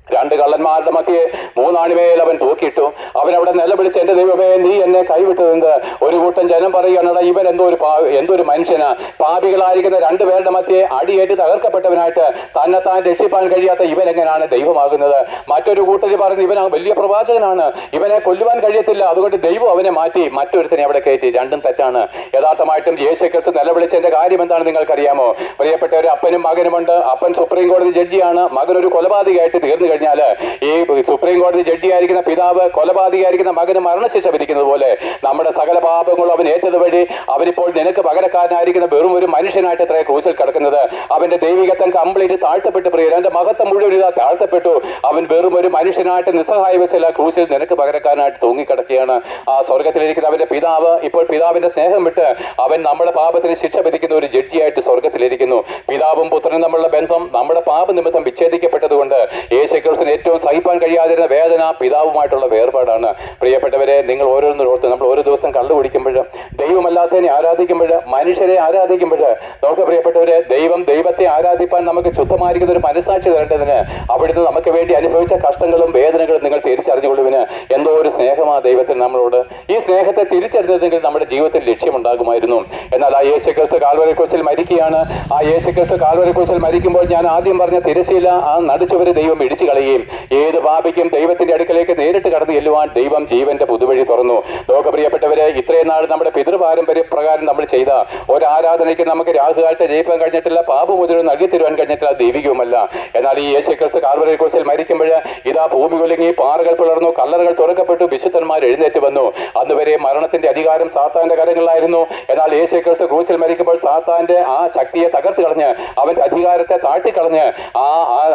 2 കള്ളന്മാരുടെ മധ്യേ 3 ആണിമേൽ അവൻ തൂക്കിയിട്ടു. അവൻ അവിടെ നിലവിളിച്ച്, എന്റെ ദൈവമേ, നീ എന്നെ കൈവിട്ടതെന്ത്? ഒരു കൂട്ടം ജനം പറയുകയാണടാ, ഇവൻ എന്തൊരു മനുഷ്യനാ, പാപികളായിരിക്കുന്ന 2 പേരുടെ മധ്യേ അടിയേറ്റ് തകർക്കപ്പെട്ടവനായിട്ട് തന്നെത്താൻ രക്ഷിപ്പാൻ കഴിയാത്ത ഇവൻ എങ്ങനെയാണ് ദൈവമാകുന്നത്? മറ്റൊരു കൂട്ടര് പറഞ്ഞു, ഇവൻ വലിയ പ്രവാചകനാണ്, ഇവനെ കൊല്ലുവാൻ കഴിയത്തില്ല, അതുകൊണ്ട് ദൈവം അവനെ മാറ്റി മറ്റൊരുത്തനെ അവിടെ കയറ്റി. രണ്ടും തെറ്റാണ്. യഥാർത്ഥമായിട്ടും യേശുക്രിസ്തു നിലവിളിച്ചതിന്റെ കാര്യം എന്താണ് നിങ്ങൾക്കറിയാമോ? പ്രിയപ്പെട്ട ഒരു അപ്പനും മകനുമുണ്ട്. അപ്പൻ സുപ്രീം കോടതി ജഡ്ജിയാണ്, മകനൊരു കൊലപാതകയായിട്ട് തീർന്നു കഴിഞ്ഞാല് ഈ സുപ്രീം കോടതി ജഡ്ജിയായിരിക്കുന്ന പിതാവ് കൊലപാതകയായിരിക്കുന്ന മകന് മരണശിക്ഷ വിധിക്കുന്നത് പോലെ നമ്മുടെ സകല പാപങ്ങളും അവൻ ഏറ്റത് വഴി അവനിപ്പോൾ നിനക്ക് പകരക്കാരനായിരിക്കുന്ന വെറും ഒരു മനുഷ്യനായിട്ട് എത്ര ക്രൂശിൽ കിടക്കുന്നത്. അവന്റെ ദൈവികത്വം കംപ്ലീറ്റ് താഴ്ത്തപ്പെട്ടു. പ്രിയർ, അവന്റെ മഹത്വം മുഴുവൻ ഇതാ താഴ്ത്തപ്പെട്ടു. അവൻ വെറും ഒരു മനുഷ്യനായിട്ട് നിസ്സഹായ വശല ക്രൂശിൽ നിനക്ക് പകരക്കാരനായിട്ട് തൂങ്ങിക്കിടക്കുകയാണ്. ആ സ്വർഗത്തിലിരിക്കുന്ന അവന്റെ പിതാവ് ഇപ്പോൾ പിതാവിന്റെ സ്നേഹം വിട്ട് അവൻ നമ്മുടെ പാപത്തിന് ശിക്ഷ വിധിക്കുന്ന ഒരു ജഡ്ജിയായിട്ട് സ്വർഗത്തിലിരിക്കുന്നു. പിതാവും പുത്രനും തമ്മിലുള്ള ബന്ധം നമ്മുടെ പാപനിമിത്തം വിച്ഛേദിക്കപ്പെട്ടതുകൊണ്ട് യേശുക്രിസ്തുവിന് ഏറ്റവും സഹിപ്പാൻ കഴിയാതിരുന്ന വേദന പിതാവുമായിട്ടുള്ള വേർപാടാണ്. പ്രിയപ്പെട്ടവരെ, നിങ്ങൾ ഓരോന്നും ഓർത്ത് നമ്മൾ ഓരോ ദിവസം കള്ളു കുടിക്കുമ്പോൾ, ദൈവമല്ലാത്തതിനെ ആരാധിക്കുമ്പോൾ, മനുഷ്യരെ ആരാധിക്കുമ്പോൾ, നമുക്ക് പ്രിയപ്പെട്ടവരെ, ദൈവത്തെ ആരാധിപ്പാൻ നമുക്ക് ശുദ്ധമായിരിക്കുന്ന ഒരു മനസ്സാക്ഷി തരേണ്ടതിന് അവിടുന്ന് നമുക്ക് വേണ്ടി അനുഭവിച്ച കഷ്ടങ്ങളും വേദനകളും നിങ്ങൾ തിരിച്ചറിഞ്ഞുകൊള്ളുവിന്. എന്തോ ഒരു സ്നേഹമാ ദൈവത്തിന് നമ്മളോട്. ഈ സ്നേഹത്തെ തിരിച്ചറിഞ്ഞതെങ്കിൽ നമ്മുടെ ജീവിതത്തിൽ ലക്ഷ്യമുണ്ടാകുമായിരുന്നു. എന്നാൽ ആ യേശുക്രിസ്തു കാൽവരി ക്രൂശിൽ മരിക്കുകയാണ്. ആ യേശുക്രിസ്തു കാൽവരി ക്രൂശിൽ മരിക്കുമ്പോൾ ഞാൻ ആദ്യം പറഞ്ഞ തിരശ്ശീല, ആ നടിച്ചുവരെ ദൈവം ഇടിച്ചു കളയുകയും ഏത് പാപിക്കും ദൈവത്തിന്റെ അടുക്കലേക്ക് നേരിട്ട് കടന്നു ചെല്ലുവാൻ ദൈവം ജീവന്റെ പുതുവഴി തുറന്നു. ലോകപ്രിയപ്പെട്ടവരെ, ഇത്രയും നാൾ നമ്മുടെ പിതൃപാരമ്പര്യ പ്രകാരം നമ്മൾ ചെയ്ത ഒരു ആരാധനയ്ക്ക് നമുക്ക് രാഹുകാഴ്ച ജയിപ്പാൻ കഴിഞ്ഞിട്ടില്ല, പാപമുദ്രം നൽകി തരുവാൻ കഴിഞ്ഞിട്ടില്ല, ദൈവികവുമല്ല. എന്നാൽ ഈ യേശുക്രിസ്തു കാൽവരി ക്രൂശിൽ മരിക്കുമ്പോൾ ഇതാ ഭൂമി കുലുങ്ങി, പാറകൾ പിളർന്നു, കല്ലറകൾ തുറക്കപ്പെട്ടു, വിശുദ്ധന്മാർ എഴുന്നേറ്റ് വന്നു. അന്നുവരെ മരണത്തിന്റെ അധികാരം സാത്താന്റെ കരങ്ങളിലായിരുന്നു. എന്നാൽ യേശുക്രിസ്തു ക്രൂശിൽ മരിക്കുമ്പോൾ സാത്താന്റെ ആ ശക്തിയെ തകർത്ത് കളഞ്ഞ് അവന്റെ അധികാരത്തെ താഴ്ത്തിക്കളഞ്ഞ്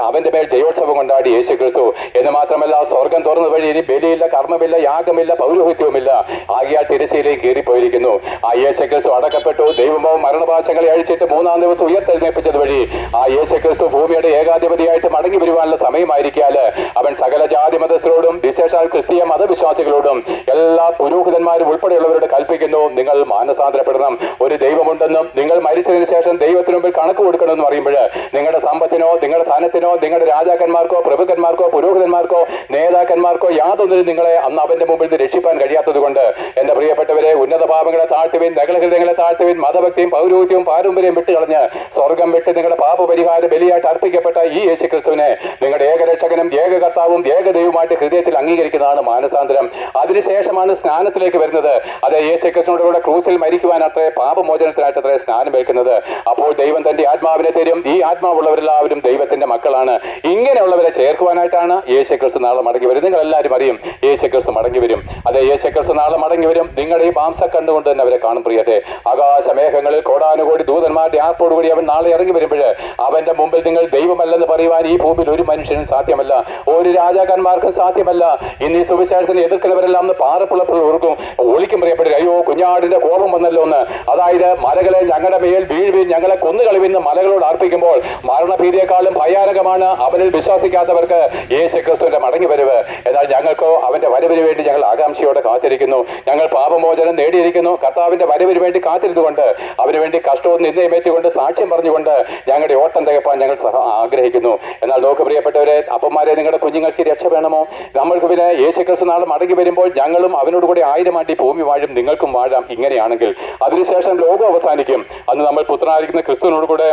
അവന്റെ മേൽ ജയോത്സവം കൊണ്ടാടി യേശുക്രിസ്തു. എന്ന് മാത്രമല്ല, സ്വർഗം തുറന്ന വഴി ഇനി ബലിയില്ല, കർമ്മമില്ല, യാഗമില്ല, പൗരോഹിത്യവുമില്ല. ആകിയാൽ തിരശ്ശീലയിൽ കീറിപ്പോയിരിക്കുന്നു. ആ യേശുക്രിസ്തു അടക്കപ്പെട്ടു. ദൈവമോ മരണപാശങ്ങളെ അഴിച്ചിട്ട് 3-ാം ദിവസം ഉയർത്തെഴുന്നേൽപ്പിച്ചത് വഴി ആ യേശുക്രിസ്തു ഭൂമിയുടെ ഏകാധിപതിയായിട്ട് മടങ്ങി വരുവാനുള്ള സമയമായിരിക്കാല് അവൻ സകല ജാതി മതസ്ഥരോടും വിശേഷാൽ ക്രിസ്തീയ മതവിശ്വാസികളോടും എല്ലാ പുരോഹിതന്മാരും ഉൾപ്പെടെയുള്ളവരോട് കൽപ്പിക്കുന്നു, നിങ്ങൾ മാനസാന്തരപ്പെടണം. ഒരു ദൈവമുണ്ടെന്നും നിങ്ങൾ മരിച്ചതിന് ശേഷം ദൈവത്തിന് മുമ്പിൽ കണക്ക് കൊടുക്കണമെന്ന് പറയുമ്പോൾ നിങ്ങളുടെ സമ്പത്തിനോ നിങ്ങളുടെ ധനത്തിനോ നിങ്ങളുടെ രാജാക്കന്മാർക്കോ പ്രഭുക്കന്മാർക്കോ പുരോഹിതന്മാർക്കോ നേതാക്കന്മാർക്കോ യാതൊന്നിനും നിങ്ങളെ അന്ന് അവന്റെ മുമ്പിൽ നിന്ന് രക്ഷിപ്പാൻ കഴിയാത്തത് കൊണ്ട് എന്റെ പ്രിയപ്പെട്ടവരെ, ഉന്നത പാപങ്ങളെ താഴ്ത്തുവിൻ, നഗരഹൃദയങ്ങളെ താഴ്ത്തുവിൻ, മതഭക്തിയും പൗരോഹിത്യവും പാരമ്പര്യം വിട്ടുകളഞ്ഞ് സ്വർഗം വിട്ട് നിങ്ങളുടെ പാപപരിഹാര ബലിയായിട്ട് അർപ്പിക്കപ്പെട്ട ഈ യേശുക്രിസ്തുവിനെ നിങ്ങളുടെ ഏകരക്ഷകനും ഏകകർത്താവും ഏകദൈവമായിട്ട് ഹൃദയത്തിൽ അംഗീകരിക്കുന്നതാണ് മാനസാന്തരം. അതിനുശേഷമാണ് സ്നാനത്തിലേക്ക് വരുന്നത്. അത് യേശുക്രിസ്തുവിനോട് കൂടെ ക്രൂസിൽ മരിക്കുവാൻ അത്രേ പാപമോചനത്തിനായിട്ട് അത്രേ സ്നാനം വയ്ക്കുന്നത്. അപ്പോൾ ദൈവം തന്റെ ആത്മാവിനെ തരും. ഈ ആത്മാവുള്ളവരെല്ലാവരും ദൈവത്തിന്റെ മക്കളാണ്. ഇങ്ങനെയുള്ളവരെ ചേർക്കുവാനായിട്ടാണ് യേശുക്രിസ്തു നാളെ മടങ്ങി വരും. നിങ്ങൾ എല്ലാവരും അറിയും യേശുക്രിസ്തു മടങ്ങി വരും. അതെ, യേശുക്രിസ്തു നാളെ മടങ്ങി വരും. നിങ്ങളുടെ ഈ മാംസ കണ്ടുകൊണ്ട് തന്നെ അവരെ കാണും. പ്രിയത്തെ, ആകാശമേഘങ്ങളിൽ കോടാനുകോടി ദൂതന്മാരുടെ ആർപ്പോടുകൂടി അവൻ നാളെ ഇറങ്ങി വരുമ്പോൾ അവന്റെ മുമ്പിൽ നിങ്ങൾ ദൈവമല്ലെന്ന് പറയുവാൻ ഈ ഭൂമിയിൽ ഒരു മനുഷ്യനും സാധ്യമല്ല, ഒരു രാജാക്കന്മാർക്കും സാധ്യമല്ല. ഇന്ന് ഈ സുവിശേഷത്തിന് എതിർക്കുന്നവരെല്ലാം പാറപ്പുളപ്പോൾ ഓർക്കും, ഒളിക്കും. പ്രിയപ്പെട്ടത്, അയ്യോ കുഞ്ഞാടിന്റെ കോപം വന്നല്ലോ എന്ന്. അതായത് മലകളെ ഞങ്ങളുടെ മേൽ വീഴ്വീൻ, ഞങ്ങളെ കൊന്നുകളിവെന്ന് മലകളോട് അർപ്പിക്കുമ്പോൾ മരണഭീതിയെക്കാളും ഭയാനകമാണ് അവനിൽ വിശ്വസിക്കാത്തവർക്ക് യേശുക്രിസ്തുവിന്റെ മടങ്ങി വരവ്. എന്നാൽ ഞങ്ങൾക്കോ അവന്റെ വരവിന് വേണ്ടി ഞങ്ങൾ ആകാംക്ഷയോടെ കാത്തിരിക്കുന്നു. ഞങ്ങൾ പാപമോചനം നേടിയിരിക്കുന്നു. കർത്താവിന്റെ വരവിന് വേണ്ടി കാത്തിരുന്നുകൊണ്ട് അവന് വേണ്ടി കഷ്ടവും നിന്നയമേറ്റുകൊണ്ട് സാക്ഷ്യം പറഞ്ഞുകൊണ്ട് ഞങ്ങളുടെ ഓട്ടം തികപ്പാൻ ഞങ്ങൾ ആഗ്രഹിക്കുന്നു. എന്നാൽ നോക്ക് പ്രിയപ്പെട്ടവരെ, അപ്പന്മാരെ, നിങ്ങളുടെ കുഞ്ഞുങ്ങൾക്ക് രക്ഷ വേണമോ? നമ്മൾക്ക് പിന്നെ യേശുക്രിസ്തു നാളെ മടങ്ങി വരുമ്പോൾ ഞങ്ങളും അവനോട് കൂടി 1000 ആണ്ടി ഭൂമി വാഴും, നിങ്ങൾക്കും വാഴാം. ഇങ്ങനെയാണെങ്കിൽ അതിനുശേഷം ലോകം അവസാനിക്കും. അന്ന് നമ്മൾ പുത്രനായിരിക്കുന്ന ക്രിസ്തുവിനോട് കൂടെ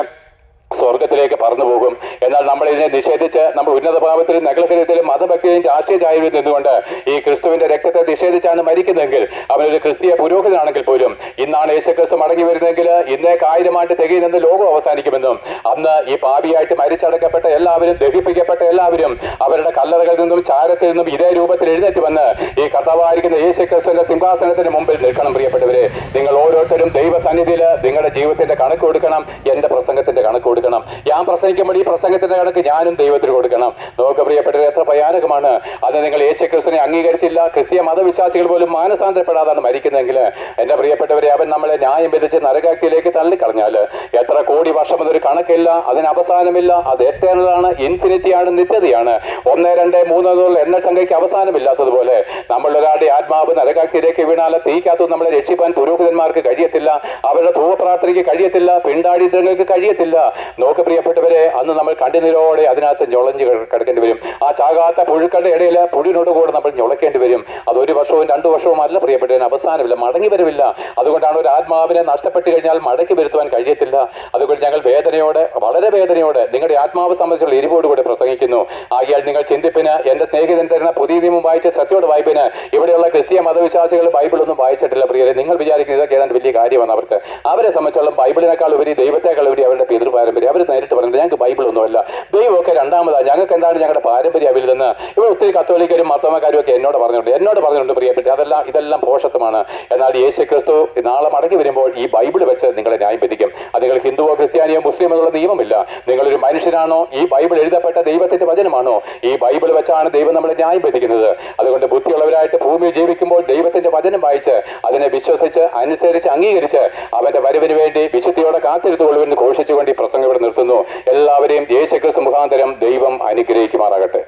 സ്വർഗത്തിലേക്ക് പറന്നു പോകും. എന്നാൽ നമ്മൾ ഇതിനെ നിഷേധിച്ച് നമ്മൾ ഉന്നത ഭാവത്തിലും നഗരഹൃദയത്തിലും മതഭക്തിയും രാഷ്ട്രീയ ചായവിൽ നിന്നുകൊണ്ട് ഈ ക്രിസ്തുവിന്റെ രക്തത്തെ നിഷേധിച്ചാണ് മരിക്കുന്നതെങ്കിൽ അവനൊരു ക്രിസ്തീയ പുരോഹിതനാണെങ്കിൽ പോലും ഇന്നാണ് യേശുക്രിസ്തു മടങ്ങി വരുന്നതെങ്കിൽ ഇന്നേക്ക് 1000 ആണ്ട് തികയുന്നത് ലോകം അവസാനിക്കുമെന്നും അന്ന് ഈ പാപിയായിട്ട് മരിച്ചടക്കപ്പെട്ട എല്ലാവരും, ദഹിപ്പിക്കപ്പെട്ട എല്ലാവരും അവരുടെ കല്ലറകളിൽ നിന്നും ചാരത്തിൽ നിന്നും ഇതേ രൂപത്തിൽ എഴുന്നേറ്റ് വന്ന് ഈ കർത്താവായിരിക്കുന്ന യേശുക്രിസ്തുവിന്റെ സിംഹാസനത്തിന് മുമ്പിൽ നിൽക്കണം. പ്രിയപ്പെട്ടവരെ, നിങ്ങൾ ഓരോരുത്തരും ദൈവസന്നിധിയിൽ നിങ്ങളുടെ ജീവിതത്തിന്റെ കണക്ക് കൊടുക്കണം. എന്റെ പ്രസംഗത്തിന്റെ കണക്ക് കണക്ക് കൊടുക്കണം. ഞാൻ പ്രസംഗിക്കുമ്പോൾ ഈ പ്രസംഗത്തിന്റെ കണക്ക് ഞാനും ദൈവത്തിന് കൊടുക്കണം. നോക്ക് പ്രിയപ്പെട്ടവർ, എത്ര ഭയാനകമാണ് അത്. നിങ്ങൾ യേശുക്രിസ്തുവിനെ അംഗീകരിച്ചില്ല, ക്രിസ്തീയ മതവിശ്വാസികൾ പോലും മാനസാന്തരപ്പെടാതാണ് മരിക്കുന്നതെങ്കിൽ, എന്റെ പ്രിയപ്പെട്ടവരെ, അവൻ നമ്മളെ ന്യായം വിധിച്ച് നരകാഗ്നിയിലേക്ക് തള്ളിക്കളഞ്ഞാൽ എത്ര കോടി വർഷം എന്നൊരു കണക്കില്ല, അതിന് അവസാനമില്ല. അത് എറ്റേണലാണ്, ഇൻഫിനിറ്റിയാണ്, നിത്യതയാണ്. 1, 2, 3 എന്നുള്ള എണ്ണസംഖ്യയ്ക്ക് അവസാനമില്ലാത്തതുപോലെ നമ്മളൊരാളുടെ ആത്മാവ് നരകാഗ്നിയിലേക്ക് വീണാൽ തീക്കകത്ത് നമ്മളെ രക്ഷിപ്പാൻ പുരോഹിതന്മാർക്ക് കഴിയത്തില്ല, അവരുടെ ധൂപപ്രാർത്ഥനയ്ക്ക് കഴിയത്തില്ല, പിണ്ടാടിത്തങ്ങൾക്ക് കഴിയത്തില്ല. നോക്ക് പ്രിയപ്പെട്ടവരെ, അന്ന് നമ്മൾ കണ്ണുനീരോടെ അതിനകത്ത് ഞൊളഞ്ഞ് കിടക്കേണ്ടി വരും. ആ ചാകാത്ത പുഴുക്കളുടെ ഇടയിൽ പുഴുവിനോട് കൂടെ നമ്മൾ ഞൊളക്കേണ്ടി വരും. അത് 1 വർഷവും 2 വർഷവും അല്ല പ്രിയപ്പെട്ടതിന്, അവസാനമില്ല, മടങ്ങി വരവില്ല. അതുകൊണ്ടാണ് ഒരു ആത്മാവിനെ നഷ്ടപ്പെട്ട് കഴിഞ്ഞാൽ മടക്കി വരുത്തുവാൻ കഴിയത്തില്ല. അതുകൊണ്ട് ഞങ്ങൾ വേദനയോടെ, വളരെ വേദനയോടെ നിങ്ങളുടെ ആത്മാവ് സംബന്ധിച്ചുള്ള എരിവോടുകൂടി പ്രസംഗിക്കുന്നു. ആകിയാൽ നിങ്ങൾ ചിന്തിപ്പിന്, എന്റെ സ്നേഹിതൻ തരുന്ന പുതിയ നിയമം വായിച്ച് സത്യയോട് വായിപ്പിന്. ഇവിടെയുള്ള ക്രിസ്തീയ മതവിശ്വാസികൾ ബൈബിളൊന്നും വായിച്ചിട്ടില്ല പ്രിയരെ. നിങ്ങൾ വിചാരിക്കുന്നത് ഇതൊക്കെ ഏതാണ്ട് വലിയ കാര്യമാണ് അവർക്ക്. അവരെ സംബന്ധിച്ചോളം ബൈബിളിനേക്കാൾ ഉപരി, ദൈവത്തെക്കാൾ ഉപരി അവരുടെ പിതൃപാരമ്പര്യം. അവർ നേരിട്ട് പറയുന്നത് ഞങ്ങൾക്ക് ബൈബിളൊന്നുമല്ല, ദൈവമൊക്കെ രണ്ടാമതാണ്, ഞങ്ങൾക്ക് എന്താണ് ഞങ്ങളുടെ പാരമ്പര്യം അവരിൽ ഇവിടെ ഒത്തിരി കത്തോലിക്കരും മർത്തോമക്കാരും ഒക്കെ എന്നോട് പറഞ്ഞിട്ടുണ്ട് പ്രിയപ്പെട്ട. ഇതെല്ലാം പോഷത്വമാണ്. എന്നാൽ യേശു ക്രിസ്തു നാളെ മടങ്ങി വരുമ്പോൾ ഈ ബൈബിൾ വെച്ച് നിങ്ങളെ ന്യായം വിധിക്കും. അത് നിങ്ങൾ ഹിന്ദുവോ ക്രിസ്ത്യാനിയോ മുസ്ലിമോ എന്നുള്ള നിയമമില്ല. നിങ്ങളൊരു മനുഷ്യനാണോ, ഈ ബൈബിൾ എഴുതപ്പെട്ട ദൈവത്തിന്റെ വചനമാണോ, ഈ ബൈബിൾ വെച്ചാണ് ദൈവം നമ്മളെ ന്യായം വിധിക്കുന്നത്. അതുകൊണ്ട് ബുദ്ധിയുള്ളവരായിട്ട് ഭൂമിയിൽ ജീവിക്കുമ്പോൾ ദൈവത്തിന്റെ വചനം വായിച്ച് അതിനെ വിശ്വസിച്ച് അനുസരിച്ച് അംഗീകരിച്ച് അവന്റെ വരവിന് വേണ്ടി വിശുദ്ധിയോടെ കാത്തിരുത്തുകൊള്ളുവെന്ന് ഘോഷിച്ചുകൊണ്ട് ഈ പ്രസംഗം ഇവിടെ നിർത്തുന്നു. എല്ലാവരെയും യേശു ക്രിസ്തു മുഖാന്തരം ദൈവം അനുഗ്രഹിക്കുമാറാകട്ടെ.